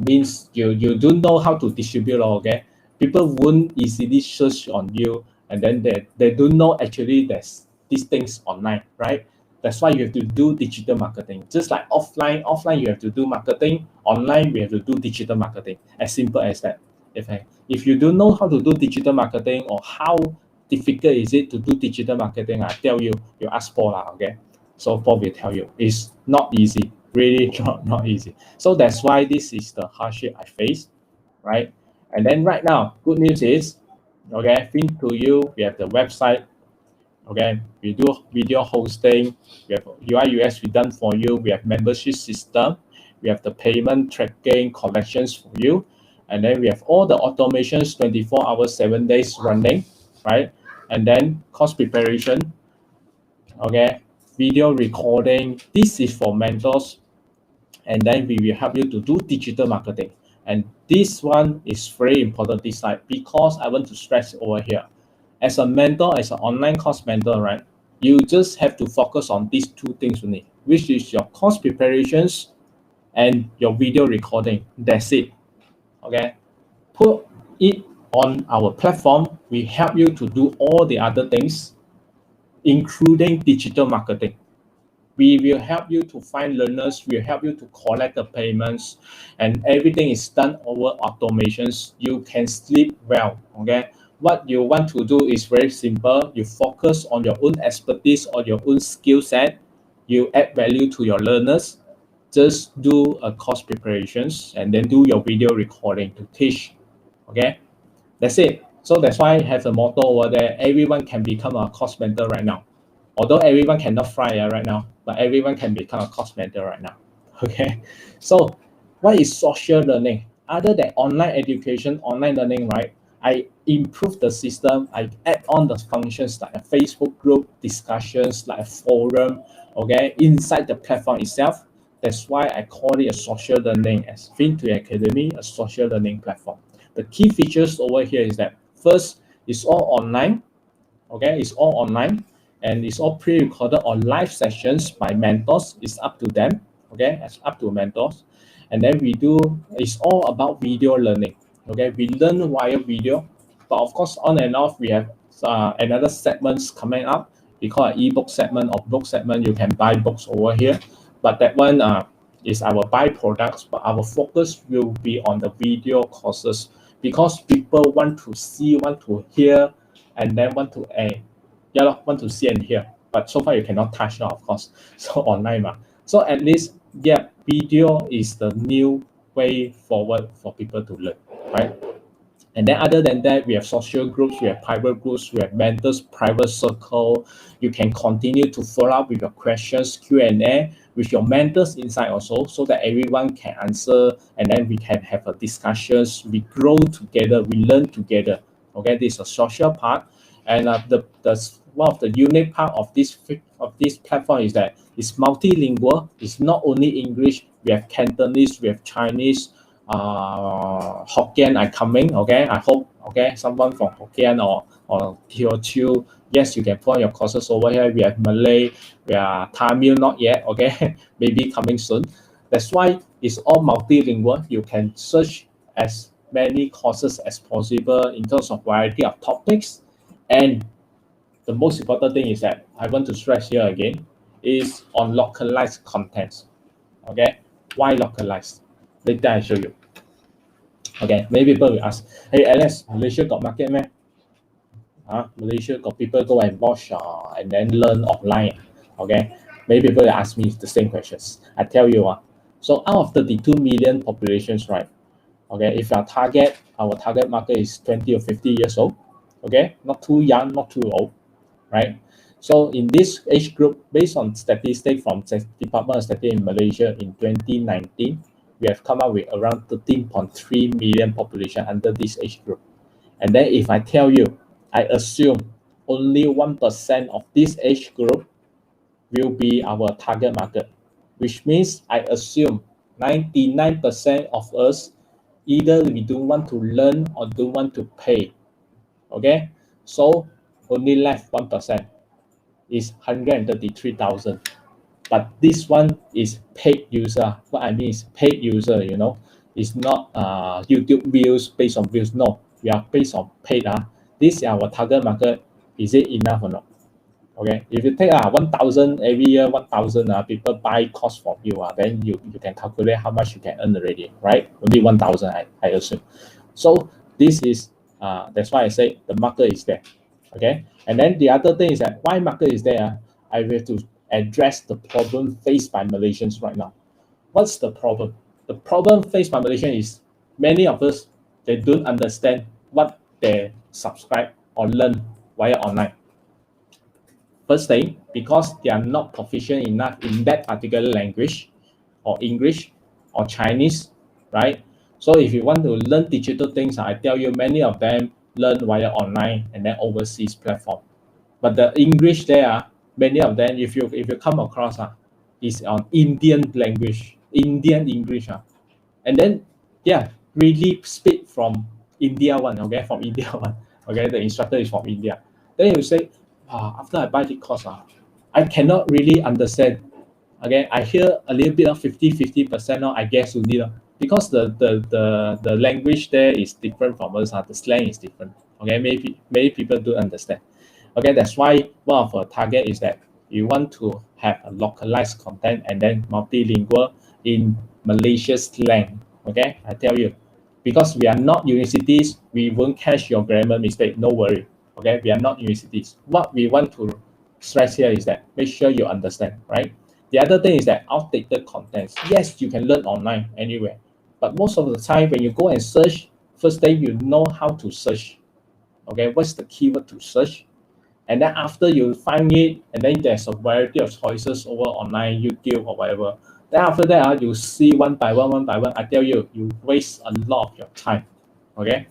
means you don't know how to distribute, okay? People won't easily search on you, and then they don't know actually there's these things online, right? That's why you have to do digital marketing. Just like offline you have to do marketing, online we have to do digital marketing. As simple as that. If you don't know how to do digital marketing, or how difficult is it to do digital marketing, I tell you, you ask Paul, okay? So Paul will tell you, it's not easy, really not easy. So that's why this is the hardship I face, right? And then right now, good news is, okay, Fin2u, we have the website, okay, we do video hosting, we have UI UX we done for you, we have membership system, we have the payment tracking collections for you, and then we have all the automations 24 hours 7 days running, right? And then course preparation, okay, video recording. This is for mentors, and then we will help you to do digital marketing. And this one is very important this side, because I want to stress over here. As a mentor, as an online course mentor, right, you just have to focus on these two things only, which is your course preparations and your video recording. That's it. Okay, put it on our platform. We help you to do all the other things, including digital marketing. We will help you to find learners, we'll help you to collect the payments, and everything is done over automations. You can sleep well, okay? What you want to do is very simple. You focus on your own expertise or your own skill set. You add value to your learners. Just do a course preparations, and then do your video recording to teach, okay? That's it. So that's why I have a motto over there. Everyone can become a course mentor right now. Although everyone cannot fly right now, but everyone can become a course mentor right now. Okay. So what is social learning? Other than online education, online learning, right? I improve the system. I add on the functions like a Facebook group, discussions, like a forum, okay, inside the platform itself. That's why I call it a social learning, as Fin2u Academy, a social learning platform. The key features over here is that first, it's all online. Okay, it's all online, and it's all pre-recorded or live sessions by mentors. It's up to them. Okay, it's up to mentors. And then it's all about video learning. Okay, we learn via video, but of course on and off we have another segments coming up. We call it ebook segment or book segment. You can buy books over here, but that one is our byproducts. But our focus will be on the video courses, because people want to see, want to hear, and then want to see and hear. But so far you cannot touch now, of course. So online, so at least, yeah, video is the new way forward for people to learn, right? And then other than that, we have social groups, we have private groups, we have mentors, private circle. You can continue to follow up with your questions, Q&A with your mentors inside also, so that everyone can answer, and then we can have a discussions, we grow together, we learn together. Okay, this is a social part. And the one of the unique part of this platform is that it's multilingual. It's not only English, we have Cantonese, we have Chinese, Hokkien are coming. Okay, I hope someone from Hokkien or Teochew, yes, you can put your courses over here. We have Malay, we are Tamil, not yet. Okay, maybe coming soon. That's why it's all multilingual. You can search as many courses as possible in terms of variety of topics. And the most important thing is that I want to stress here again is on localized contents. Okay, why localized? Later I show you. Okay, maybe people will ask, hey Alex, Malaysia got market man? Malaysia got people go and watch and then learn online. Okay, maybe people will ask me the same questions. I tell you, so out of 32 million populations, right? Okay, if our target market is 20 or 50 years old, okay, not too young, not too old, right? So in this age group, based on statistics from the Department of Statistics in Malaysia in 2019, we have come up with around 13.3 million population under this age group. And then if I tell you, I assume only 1% of this age group will be our target market, which means I assume 99% of us either we don't want to learn or don't want to pay. Okay, so only left 1% is 133,000. But this one is paid user. What I mean is paid user, you know, it's not YouTube views based on views. No, we are based on paid. This is our target market. Is it enough or not? Okay, if you take 1,000 every year, 1,000 people buy course from you, then you can calculate how much you can earn already, right? Only 1,000, I assume. So this is that's why I say the market is there. Okay, and then the other thing is that why market is there? I have to address the problem faced by Malaysians right now. What's the problem? The problem faced by Malaysians is many of us, they don't understand what they subscribe or learn via online. First thing, because they are not proficient enough in that particular language or English or Chinese, right? So if you want to learn digital things, I tell you many of them learn via online and then overseas platform. But the English there, many of them, if you come across, is on Indian language, Indian English. And then, yeah, really speak from India one, okay, from India one. Okay, the instructor is from India. Then you say, after I buy the course, I cannot really understand. Okay, I hear a little bit of 50% now, I guess only, because the language there is different from us, the slang is different. Okay, many people do understand. Okay, that's why one of our target is that you want to have a localized content and then multilingual in Malaysia's slang. Okay, I tell you, because we are not universities, we won't catch your grammar mistake. No worry. Okay, we are not universities. What we want to stress here is that make sure you understand, right? The other thing is that outdated contents. Yes, you can learn online anywhere, but most of the time when you go and search, first day you know how to search. Okay, what's the keyword to search? And then after you find it, and then there's a variety of choices over online, YouTube or whatever. Then after that, you see one by one. I tell you, you waste a lot of your time. Okay,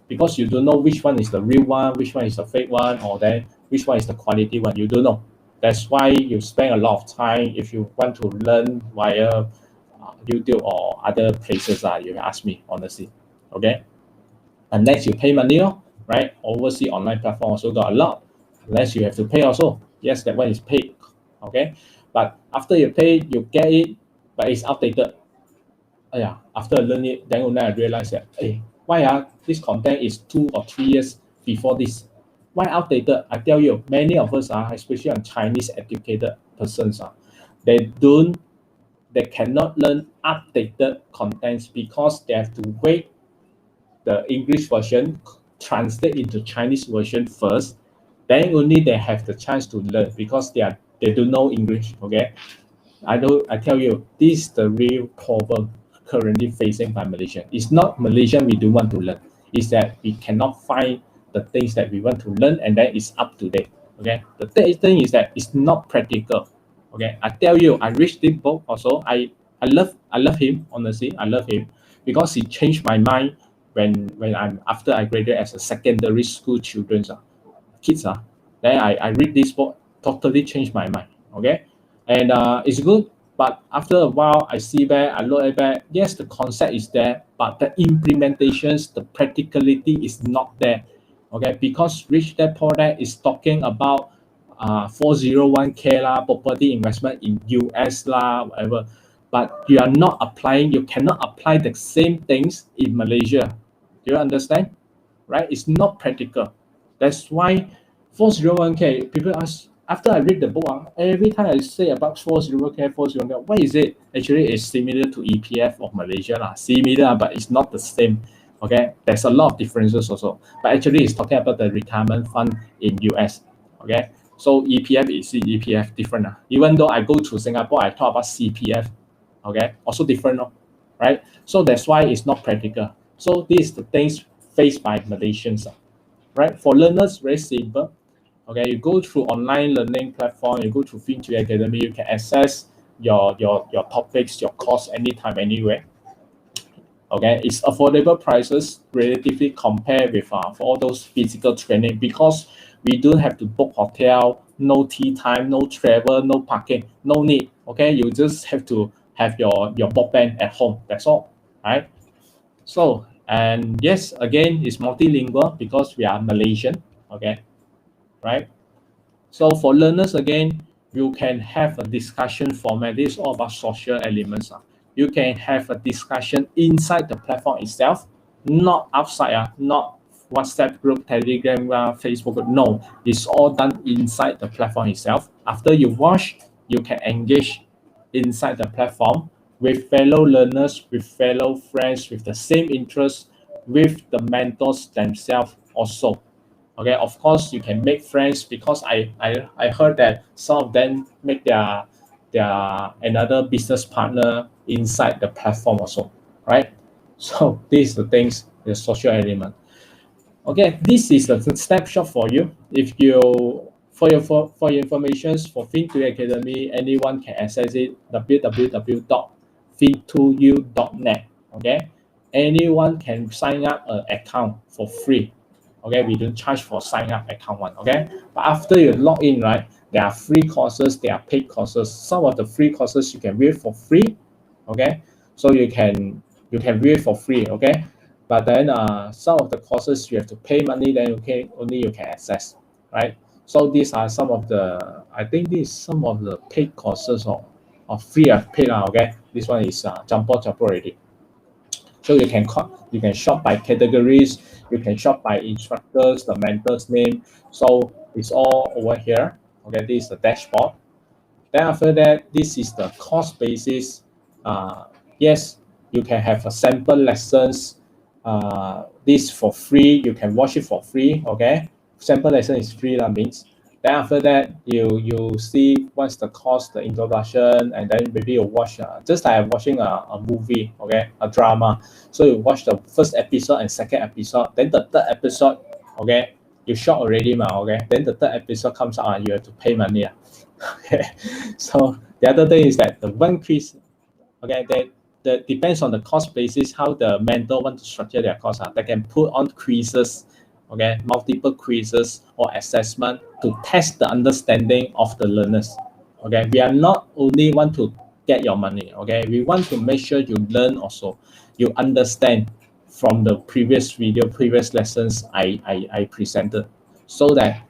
because you don't know which one is the real one, which one is the fake one, or then which one is the quality one. You don't know. That's why you spend a lot of time if you want to learn via YouTube or other places. You ask me honestly. Okay, unless you pay money, right? Overseas online platform also got a lot. Unless you have to pay also. Yes, that one is paid. Okay, but after you pay, you get it, but it's outdated. After I learn it, then only I realize that, hey, why this content is 2 or 3 years before this? Why outdated? I tell you, many of us especially on Chinese educated persons, they cannot learn updated contents because they have to wait the English version translate into Chinese version first. Then only they have the chance to learn because they don't know English. Okay, I tell you, this is the real problem currently facing by Malaysia. It's not Malaysian we do want to learn. is that we cannot find the things that we want to learn, and then it's up to date. Okay, the third thing is that it's not practical. Okay, I tell you, I read this book also. I love him, honestly. I love him because he changed my mind when I'm after I graduate as a secondary school children's kids. Then I read this book, totally changed my mind. Okay, and it's good. But after a while, I see back, I look at back. Yes, the concept is there, but the implementations, the practicality is not there. Okay, because Rich Dad Poor Dad is talking about 401k lah, property investment in US lah, whatever. But you are not applying, you cannot apply the same things in Malaysia. Do you understand? Right? It's not practical. That's why 401k, people ask, after I read the book, every time I say about 401k, what is it? Actually, it's similar to EPF of Malaysia lah. Similar, but it's not the same. Okay, there's a lot of differences also. But actually, it's talking about the retirement fund in US. Okay, so EPF is EPF different. Even though I go to Singapore, I talk about CPF. Okay, also different, right? So that's why it's not practical. So these are the things faced by Malaysians, right? For learners, very simple. Okay, you go through online learning platform, you go to Fin2u Academy, you can access your topics, your course anytime, anywhere. Okay, it's affordable prices relatively compared with for all those physical training, because we don't have to book hotel, no tea time, no travel, no parking, no need. Okay, you just have to have your broadband at home. That's all, right? So, and yes, again, it's multilingual because we are Malaysian. Okay, right? So for learners, again, you can have a discussion format. This is all about social elements. You can have a discussion inside the platform itself, not outside, not WhatsApp group, Telegram, Facebook. No, it's all done inside the platform itself. After you watch, you can engage inside the platform with fellow learners, with fellow friends, with the same interests, with the mentors themselves also. Okay, of course you can make friends, because I heard that some of them make their another business partner inside the platform also, right? So these are the things, the social element. Okay, this is a snapshot for you. If you for your information for Fin2u Academy, anyone can access it, www.fin2u.net. Okay, anyone can sign up an account for free. Okay, we don't charge for sign up account one. Okay, but after you log in, right, there are free courses, there are paid courses. Some of the free courses you can read for free. Okay, so you can read for free. Okay, but then some of the courses you have to pay money, then only you can access, right? So these are some of the, I think these some of the paid courses or free or paid. Okay, this one is jump already. So you can shop by categories, you can shop by instructors, the mentor's name. So it's all over here. Okay, this is the dashboard. Then after that, this is the cost basis. Yes, you can have a sample lessons. This for free, you can watch it for free. Okay, sample lesson is free, that means. Then after that, you see what's the cost, the introduction, and then maybe you watch just like watching a movie, okay, a drama. So you watch the first episode and second episode, then the third episode, okay, you shot already, okay. Then the third episode comes out, you have to pay money. Okay, so the other thing is that the one quiz, okay, that depends on the cost basis how the mentor want to structure their course. They can put on quizzes, okay, multiple quizzes or assessment to test the understanding of the learners. Okay, we are not only want to get your money. Okay, we want to make sure you learn also, you understand from the previous video, previous lessons I presented, so that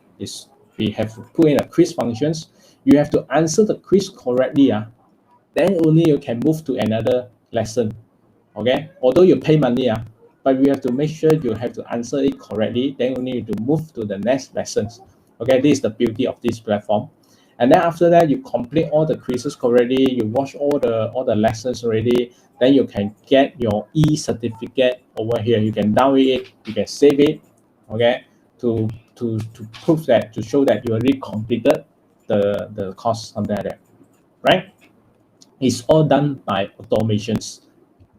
we have to put in a quiz functions. You have to answer the quiz correctly. Then only you can move to another lesson. Okay, although you pay money, but we have to make sure you have to answer it correctly. Then only you to move to the next lessons. Okay, this is the beauty of this platform. And then after that, you complete all the quizzes correctly, you watch all the lessons already, then you can get your e-certificate over here. You can download it, you can save it, okay, to prove that, to show that you already completed the course, something like that, right? It's all done by automations.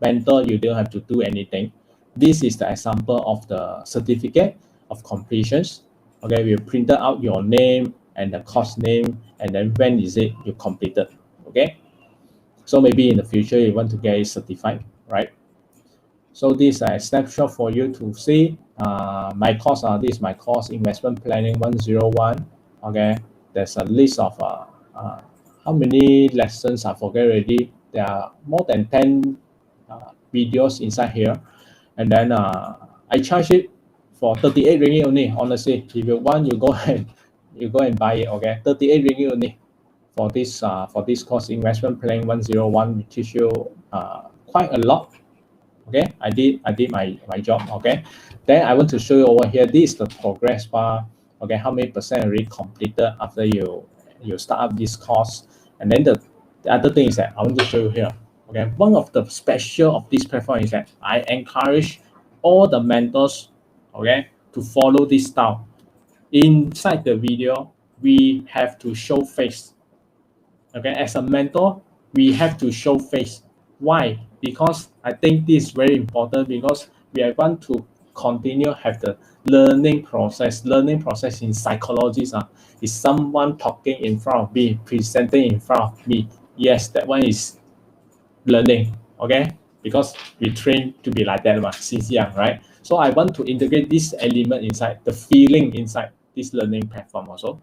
Mentor, you don't have to do anything. This is the example of the certificate of completions. Okay, we printed out your name and the course name, and then when is it you completed. Okay, so maybe in the future you want to get it certified, right? So this is a snapshot for you to see. My course, this is my course, Investment Planning 101. Okay, there's a list of how many lessons I forget already. There are more than 10 videos inside here. And then I charge it for 38 ringgit only. Honestly, if you want, you go and buy it. Okay, 38 ringgit only for this course, Investment Planning 101, which teach you quite a lot. Okay, I did my job. Okay, then I want to show you over here. This is the progress bar. Okay, how many percent already completed after you start up this course. And then the other thing is that I want to show you here. Okay, one of the special of this platform is that I encourage all the mentors, okay, to follow this style. Inside the video, we have to show face. Okay, as a mentor, we have to show face. Why? Because I think this is very important, because we want to continue have the learning process. Learning process in psychology is someone talking in front of me, presenting in front of me. Yes, that one is learning. Okay, because we train to be like that since young, right? So I want to integrate this element inside, the feeling inside this learning platform also.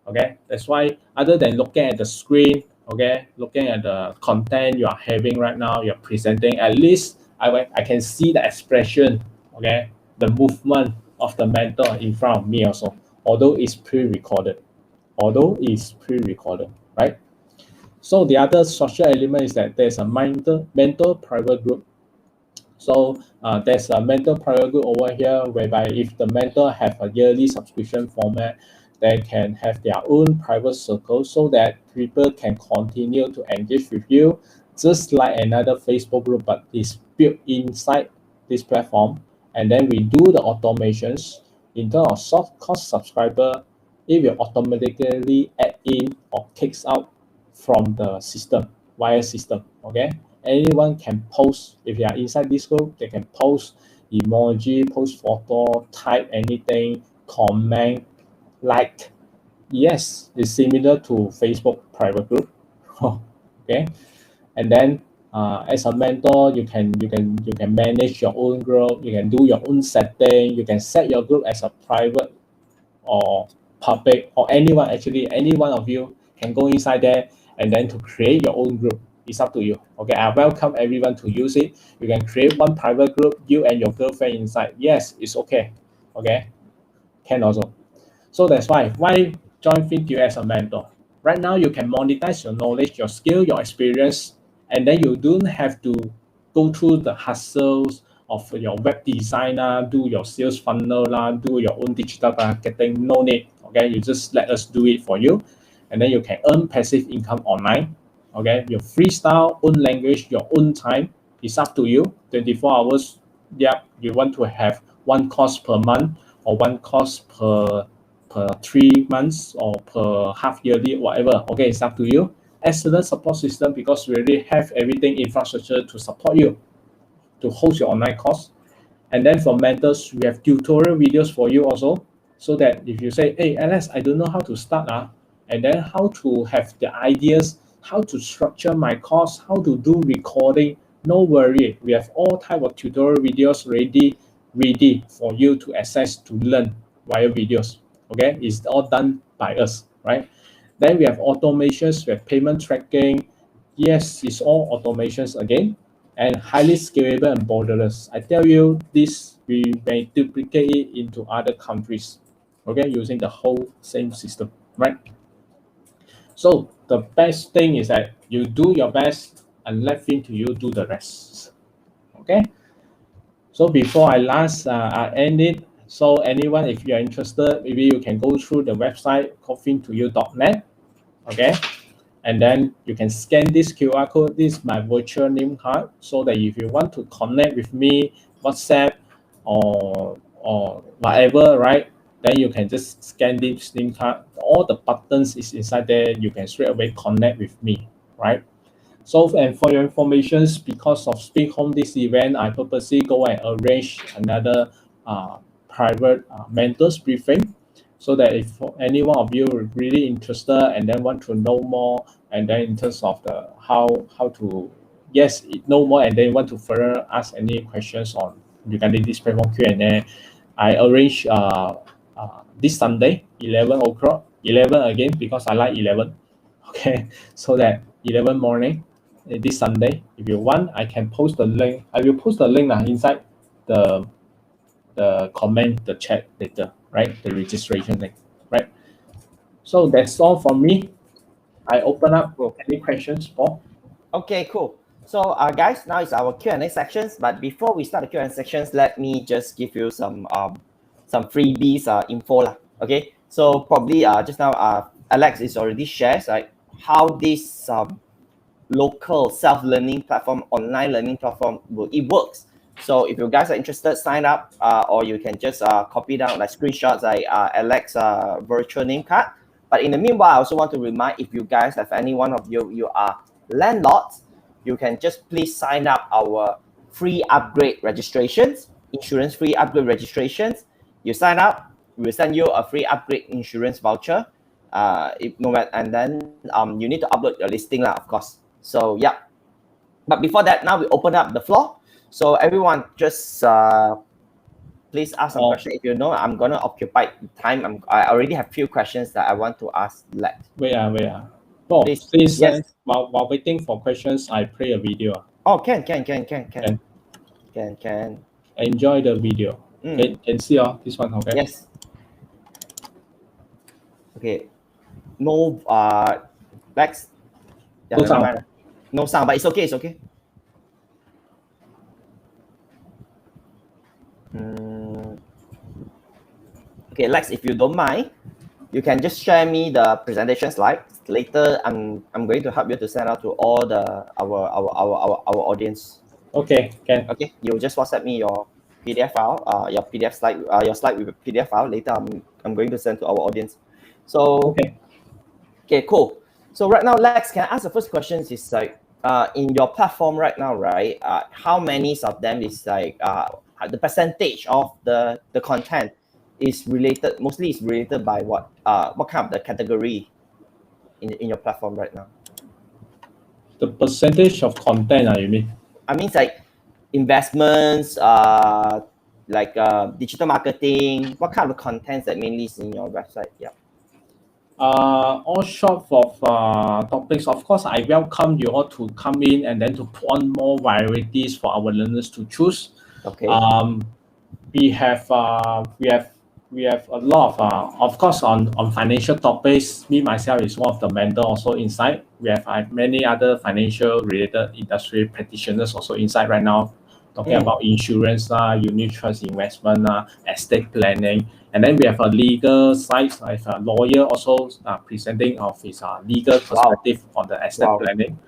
Okay, that's why other than looking at the screen, okay, looking at the content you are having right now, you're presenting, at least I can see the expression, okay, the movement of the mentor in front of me also, although it's pre-recorded, right? So the other social element is that there's a mentor private group. So there's a mentor private group over here, whereby if the mentor have a yearly subscription format, they can have their own private circle, so that people can continue to engage with you, just like another Facebook group, but it's built inside this platform. And then we do the automations in terms of soft cost subscriber. It will automatically add in or kicks out from the system via system. Okay, anyone can post. If you are inside this group, they can post emoji, post photo, type anything, comment, like. Yes, it's similar to Facebook private group. Okay, and then as a mentor, you can manage your own group. You can do your own setting. You can set your group as a private or public, or anyone, actually any one of you can go inside there and then to create your own group. It's up to you. Okay, I welcome everyone to use it. You can create one private group, you and your girlfriend inside. Yes, it's okay. Okay, can also. So that's why join Fin2u as a mentor. Right now, you can monetize your knowledge, your skill, your experience, and then you don't have to go through the hustles of your web designer, do your sales funnel, do your own digital marketing. No need. Okay, you just let us do it for you, and then you can earn passive income online. Okay, your freestyle, own language, your own time. It's up to you. 24 hours. Yeah, you want to have one course per month or one course per 3 months or per half yearly, whatever. Okay, it's up to you. Excellent support system, because we already have everything infrastructure to support you to host your online course. And then for mentors, we have tutorial videos for you also, so that if you say, hey Alex, I don't know how to start, and then how to have the ideas, how to structure my course, how to do recording, no worry, we have all type of tutorial videos ready for you to access, to learn via videos. Okay, it's all done by us, right? Then we have automations, we have payment tracking. Yes, it's all automations again, and highly scalable and borderless. I tell you, this we may duplicate it into other countries, okay, using the whole same system, right? So the best thing is that you do your best and let Fin2u do the rest. Okay. So before I end it, so anyone, if you are interested, maybe you can go through the website fin2u.net. Okay, and then you can scan this QR code. This is my virtual name card, so that if you want to connect with me, WhatsApp or whatever, right? Then you can just scan this name card. All the buttons is inside there. You can straight away connect with me, right? So, and for your information, because of Speak Home this event, I purposely go and arrange another private mentors briefing, so that if any one of you are really interested and then want to know more, and then in terms of the how to know more, and then want to further ask any questions on regarding this platform Q&A, I arrange this Sunday 11 o'clock, 11 again because I like 11. Okay, so that 11 morning this Sunday. If you want, I can post the link. I will post the link inside the comment, the chat later, right? The registration link, right? So that's all from me. I open up any questions, Paul. Okay, cool. So guys, now it's our Q&A sections. But before we start the Q&A sections, let me just give you some freebies info lah. Okay, so probably just now Alex is already shares like how this local self-learning platform, online learning platform it works. So if you guys are interested, sign up, or you can just copy down like screenshots like Alex virtual name card. But in the meanwhile, I also want to remind, if you guys have any one of you are landlords, you can just please sign up our free upgrade registrations, insurance free upgrade registrations. You sign up, we'll send you a free upgrade insurance voucher. And then you need to upload your listing lah, of course. So yeah, but before that, now we open up the floor. So everyone just please ask some questions. If you know, I'm gonna occupy time. I already have few questions that I want to ask. Wait. Oh, please yes. While waiting for questions, I play a video. Oh, can. Enjoy the video. Can see this one, okay? Yes. Okay. No Lex. Yeah, No sound. No sound, but it's okay. Okay, Lex, if you don't mind, you can just share me the presentation slides. Later, I'm going to help you to send out to all our audience. Okay, can. Okay, you just WhatsApp me your PDF file, your PDF slide, your slide with a PDF file. Later, I'm going to send to our audience. So okay, cool. So right now, Lex, can I ask the first question? Is like in your platform right now, right? How many of them is like the percentage of the content is related? Mostly is related by what kind of the category in your platform right now? The percentage of content, you mean? I mean, it's like investments, like digital marketing. What kind of contents that mainly is in your website? Yeah. All sorts of topics. Of course, I welcome you all to come in and then to put on more varieties for our learners to choose. Okay. We have a lot of course, on financial topics. Me myself is one of the mentor also inside. We have many other financial related industry practitioners also inside right now, talking about insurance, unit trust investment, estate planning. And then we have a legal side, like a lawyer also presenting of his legal perspective on the estate planning.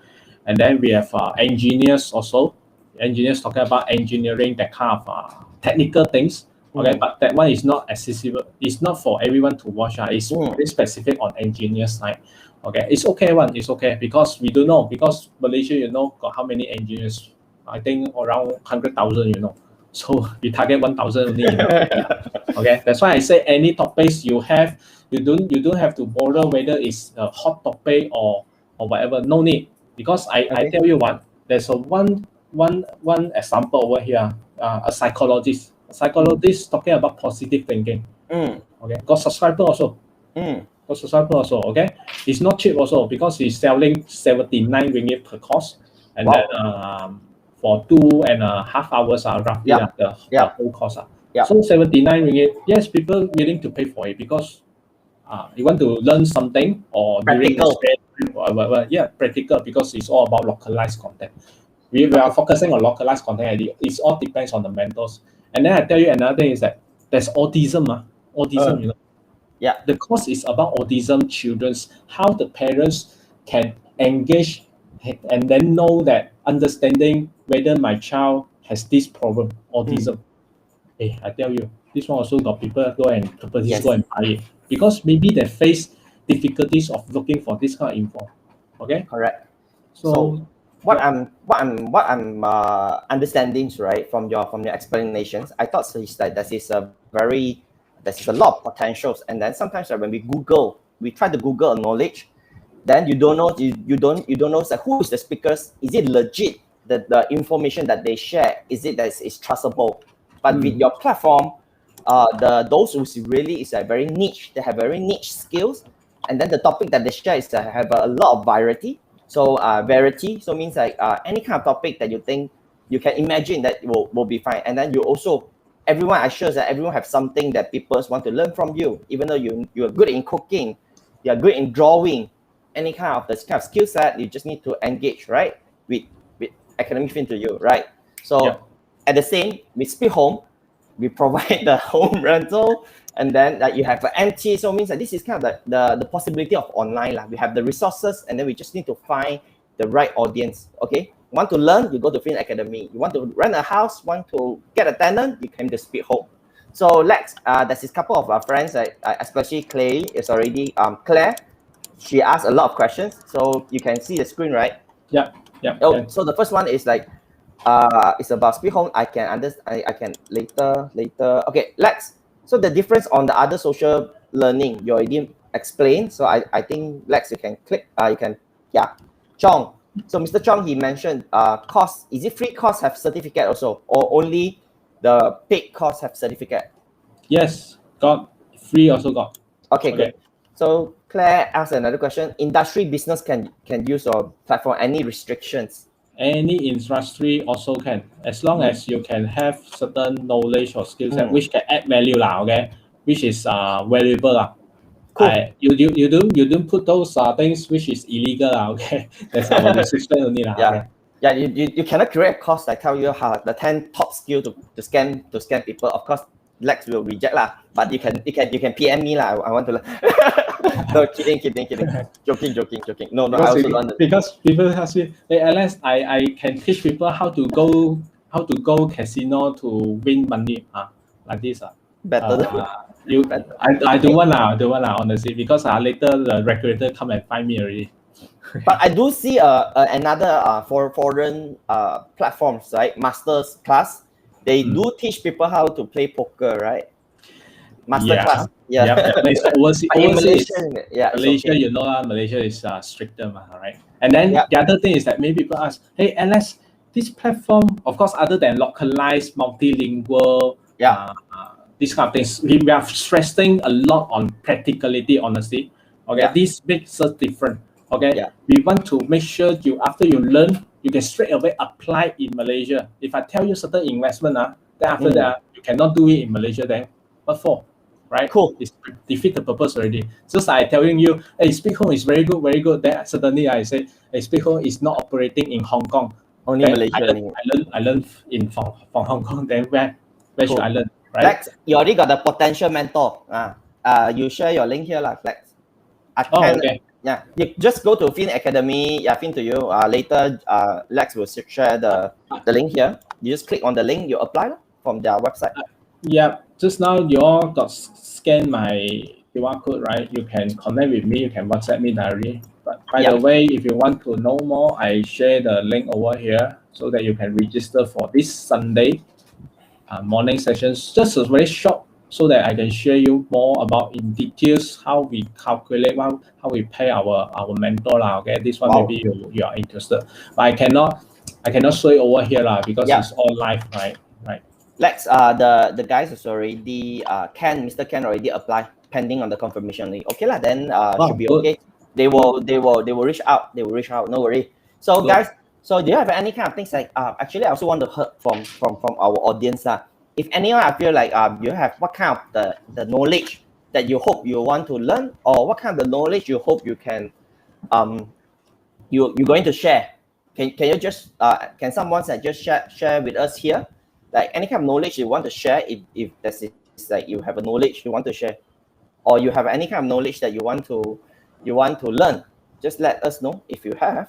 And then we have engineers also. Engineers talking about engineering, that kind of technical things. Okay, but that one is not accessible. It's not for everyone to watch. It's very specific on engineer side. Okay, it's okay it's okay, because we don't know, because Malaysia, got how many engineers? I think around 100,000, So we target 1,000 only. Okay, that's why I say any topics you have, you don't have to bother whether it's a hot topic or whatever. No need, because I tell you what, there's a one example over here. A psychologist talking about positive thinking. Okay, got subscriber also. Okay, it's not cheap also, because he's selling 79 ringgit per course, and then for 2.5 hours roughly the whole course. So 79 ringgit, yes, people willing to pay for it, because you want to learn something or practical. Practical, because it's all about localized content. We are focusing on localized content. It all depends on the mentors. And then I tell you another thing is that there's autism. Autism, Yeah. The course is about autism children's, how the parents can engage and then know that, understanding whether my child has this problem, autism. Hey, I tell you, this one also got people go and go and buy it, because maybe they face difficulties of looking for this kind of info. Okay. Correct. So what I'm understanding, right, from your explanations, I thought is that there's a lot of potentials, and then sometimes when we try to Google knowledge, then you don't know like, who is the speakers, is it legit, the information that they share, is it that is trustable. But with your platform, those who really is very niche, they have very niche skills, and then the topic that they share is have a lot of variety. So variety, so means like any kind of topic that you think you can imagine that will be fine. And then you also, everyone assures that everyone have something that people want to learn from you, even though you're good in cooking, you're good in drawing, any kind of this kind of skill set, you just need to engage, right, with Academy Fin2u, right? So at the same with SPEEDHOME, we provide the home rental, and then you have an MT, so it means that this is kind of the possibility of online. We have the resources, and then we just need to find the right audience. Okay, you want to learn, you go to Fin2u Academy. You want to rent a house, want to get a tenant, you came to SPEEDHOME. So Lex, there's this couple of friends, especially Clay is already Claire. She asked a lot of questions, so you can see the screen, right? Yeah. Oh, so the first one is like, it's about SPEEDHOME. I can later. Okay, Lex. So the difference on the other social learning, you already explained. So I think Lex, you can click. Chong. So Mr. Chong, he mentioned course. Is it free course have certificate also, or only the paid course have certificate? Yes, got free also got. Okay, good. So Claire asked another question. Industry business can use your platform. Any restrictions? Any industry also can, as long as you can have certain knowledge or skill set which can add value okay, which is valuable Cool. You don't put those things which is illegal okay. That's our restriction only Yeah, you cannot create a course that tell you how the 10 top skill to scam people. Of course, Lex will reject but you can PM me I want to learn. No, kidding. Joking. No, I also don't. Because people ask me, hey Alex, I can teach people how to go casino to win money like this Better. I don't want honestly, because later the regulator come and find me already. But I do see another for foreign platforms, right? Masters class. They do teach people how to play poker, right? Master class. Yeah. Overseas, Malaysia, okay. you know, Malaysia is stricter, right? And then the other thing is that many people ask, hey, Alex, this platform, of course, other than localized, multilingual, these kind of things, we are stressing a lot on practicality, honestly. Okay, this makes us different. Okay, we want to make sure after you learn, you can straight away apply in Malaysia. If I tell you certain investment, then after that you cannot do it in Malaysia, then what for? Right? Cool. It's defeat the purpose already. Just like telling you, hey, SPEEDHOME is very good. Then suddenly I say, hey, SPEEDHOME is not operating in Hong Kong. Only Malaysia. I learn from Hong Kong. Then where should I learn? Right? Lex, you already got a potential mentor. You share your link here, Lex. Okay. Yeah, you just go to Fin2u Academy. Fin2u. Later, Lex will share the link here. You just click on the link, you apply from their website. Just now you all got scan my QR code, right? You can connect with me. You can WhatsApp me directly. But by the way, if you want to know more, I share the link over here so that you can register for this Sunday morning sessions. Just a very short, so that I can share you more about in details how we calculate, how we pay our mentor okay. This one maybe you are interested, but I cannot show it over here because it's all live, right? Lex, the guys is already Mr. Ken already applied, pending on the confirmation link. Okay then should be good. Okay. They will reach out. No worry. So good. Guys, so do you have any kind of things like actually I also want to hear from our audience if anyone I feel like you have what kind of the knowledge that you hope you want to learn, or what kind of the knowledge you hope you can you're going to share. Can you just can someone just share with us here, like any kind of knowledge you want to share, if that's it, like you have a knowledge you want to share, or you have any kind of knowledge that you want to learn, just let us know if you have.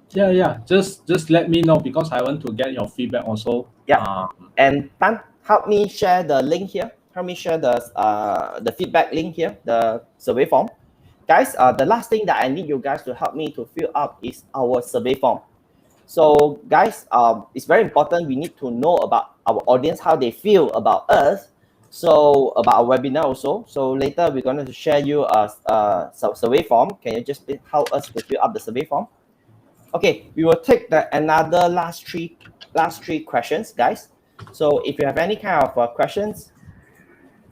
Just let me know, because I want to get your feedback also. And Tan, help me share the link here. Help me share the feedback link here, the survey form. Guys, the last thing that I need you guys to help me to fill up is our survey form. So guys, it's very important. We need to know about our audience, how they feel about us. So about our webinar also. So later we're going to share you a survey form. Can you just help us to fill up the survey form? Okay, we will take the another last three questions, guys. So if you have any kind of questions,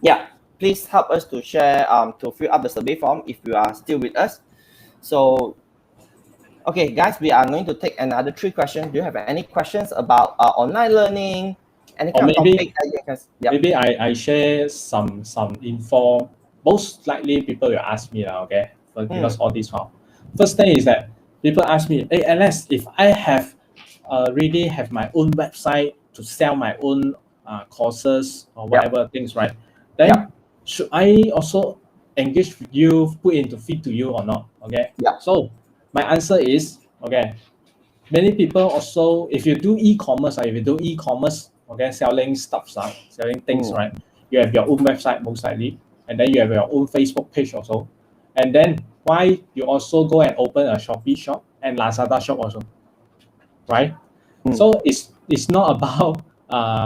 yeah, please help us to share to fill up the survey form if you are still with us. So okay, guys, we are going to take another 3 questions. Do you have any questions about online learning? Any Or kind of maybe topic that you can? Yeah. maybe I share some info. Most likely people will ask me okay, because all this while. First thing is that people ask me, hey Alex, if I have really have my own website to sell my own courses or whatever things, right? Then should I also engage with you, put into Fin2u or not? Okay. Yeah. So my answer is okay. Many people also, if you do e-commerce, okay, selling stuff, selling things, right? You have your own website most likely, and then you have your own Facebook page also. And then why you also go and open a Shopee shop and Lazada shop also, right? So it's not about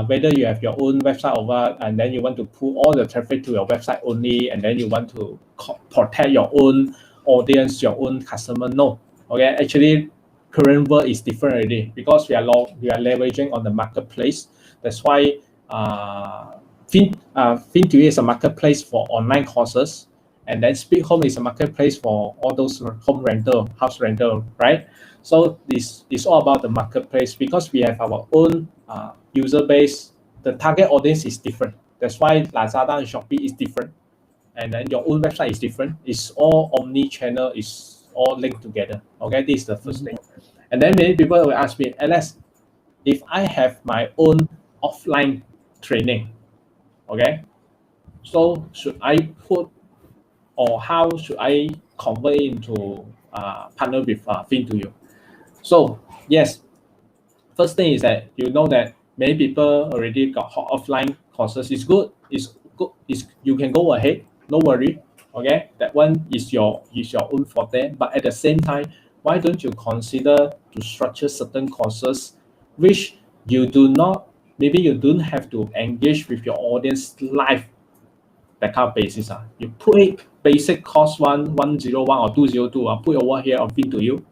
whether you have your own website or what, and then you want to pull all the traffic to your website only, and then you want to protect your own audience, your own customer. No, okay, actually current world is different already because we are leveraging on the marketplace. That's why Fin2u is a marketplace for online courses, and then SPEEDHOME is a marketplace for all those home rental, house rental, right? So this is all about the marketplace because we have our own user base. The target audience is different. That's why Lazada and Shopee is different, and then your own website is different. It's all omni-channel, is all linked together. Okay, this is the first thing. And then many people will ask me, Alex, if I have my own offline training, okay, so should I put or how should I convert into partner with Fin2u? So yes, first thing is that you know that many people already got offline courses. It's good. It's good. You can go ahead. No worry. Okay, that one is your own forte. But at the same time, why don't you consider to structure certain courses which you do not, maybe you don't have to engage with your audience live, that kind of basis. You put it basic course 101 or 202, put over here on Fin2u.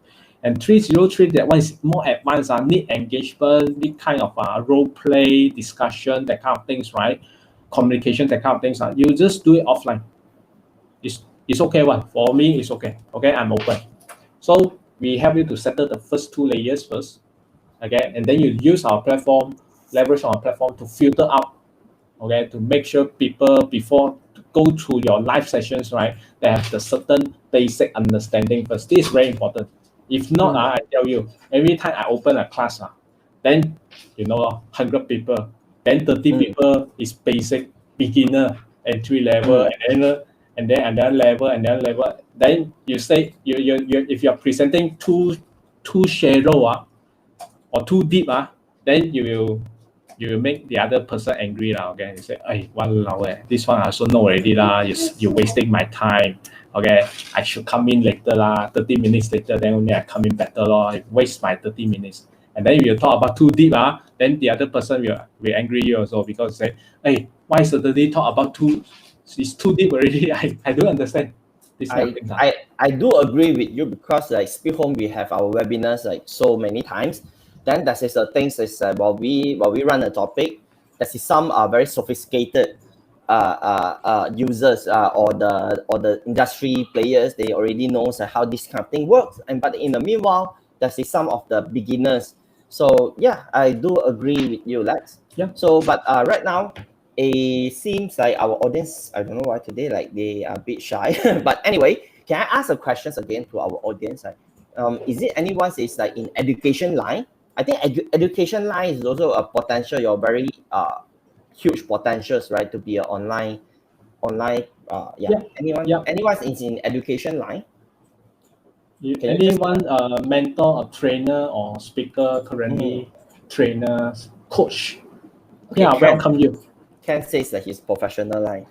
And 303, that one is more advanced, need engagement, need kind of role play, discussion, that kind of things, right? Communication, that kind of things. You just do it offline. It's okay one. For me, it's okay. Okay, I'm open. So we help you to settle the first 2 layers first. Okay, and then you use our platform, leverage our platform to filter out, okay, to make sure people before to go through your live sessions, right, they have the certain basic understanding first. This is very important. If not, I tell you, every time I open a class, then 100 people, then 30 people is basic, beginner, entry level, and then another level. Then you say you if you're presenting too shallow or too deep, then you will make the other person angry okay? You say, hey, this one I also know already you're wasting my time. Okay, I should come in later 30 minutes later, then only I come in better I waste my 30 minutes. And then you talk about too deep, then the other person will angry you also because say, hey, why suddenly talk about it's too deep already? I don't understand. I do agree with you because like SPEEDHOME, we have our webinars like so many times. Then that is the things is while we run a topic, that is some very sophisticated users or the industry players. They already knows how this kind of thing works. And but in the meanwhile, that is some of the beginners. So yeah, I do agree with you, Lex. Yeah. So but right now, it seems like our audience, I don't know why today, like they are a bit shy. But anyway, can I ask a questions again to our audience? Like, is it anyone is like in education line? I think education line is also a potential. You're very huge potentials, right, to be an online. Anyone is in education line? Anyone mentor or trainer or speaker currently, trainer, coach, okay, welcome you. Ken says that he's professional line.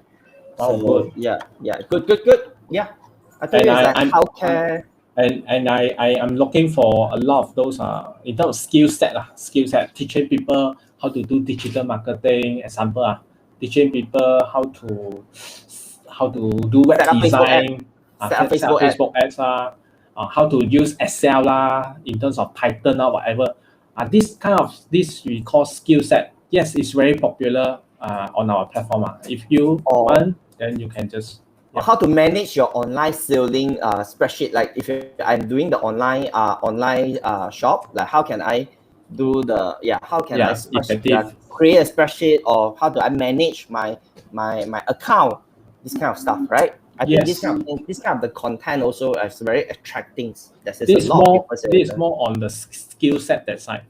Oh, So good. yeah, good. Yeah, I think it's like healthcare. and I am looking for a lot of those in terms of skill set, teaching people how to do digital marketing, example teaching people how to do web Set up Facebook ad. design, Set up set up Facebook ad. Facebook ads how to use Excel in terms of Python or whatever. This we call skill set. Yes, it's very popular on our platform. If you want, then you can just how to manage your online selling spreadsheet. Like if I'm doing the online shop, like how can I do the how can I create a spreadsheet, or how do I manage my account, this kind of stuff, right? I think this kind of the content also is very attracting. This is more on the skill set that side.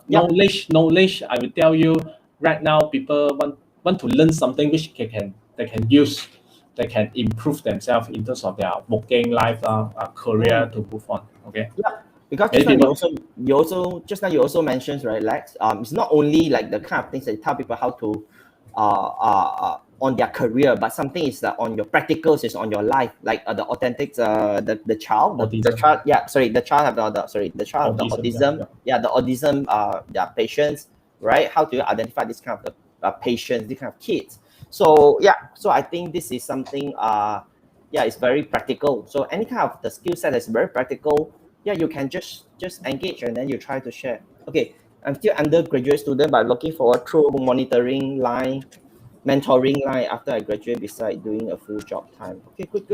Knowledge. I will tell you right now, people want to learn something which they can use. They can improve themselves in terms of their working life, career to move on. Okay. Yeah, because just now you also mentioned, right, Lex? It's not only like the kind of things that you tell people how to on their career, but something is on your practicals, is on your life, like the authentic the child have the autism, the autism patients, right? How do you identify this kind of patients, this kind of kids? So I think this is something it's very practical. So any kind of the skill set is very practical. You can just engage and then you try to share. Okay, I'm still undergraduate student, but looking forward through mentoring line after I graduate, beside doing a full job time. Okay, good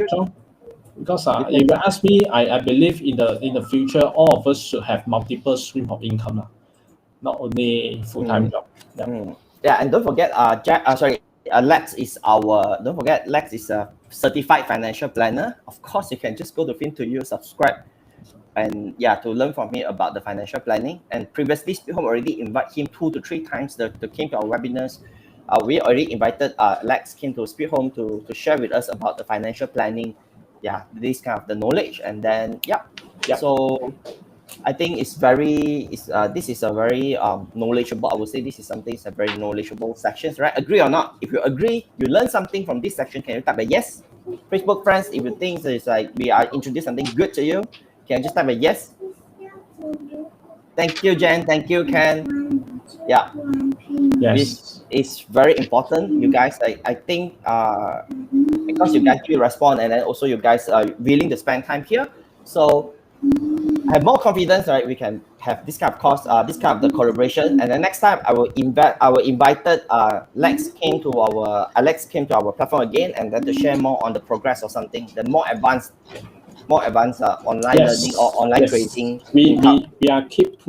job. Because if you ask me, I believe in the future, all of us should have multiple stream of income, not only full-time job. And don't forget, Lex is Lex is a certified financial planner. Of course, you can just go to Fin2u, subscribe, and to learn from him about the financial planning. And previously, SPEEDHOME already invite him 2 to 3 times to came to our webinars. We already invited Lex came to SPEEDHOME to share with us about the financial planning, this kind of the knowledge. And then so I think this is a very knowledgeable. I would say this is something, it's a very knowledgeable sections, right? Agree or not? If you agree, you learn something from this section, can you type a yes? Facebook friends, if you think it's like we are introducing something good to you, can you just type a yes? Thank you, Jen. Thank you, Ken. Yeah. Yes. This is very important, you guys. I think because you guys will respond, and then also you guys are willing to spend time here, so I have more confidence, right? We can have this kind of course, this kind of the collaboration. And then next time I will invited Alex came to our platform again, and then to share more on the progress or something, the more advanced online learning or online trading. We are keep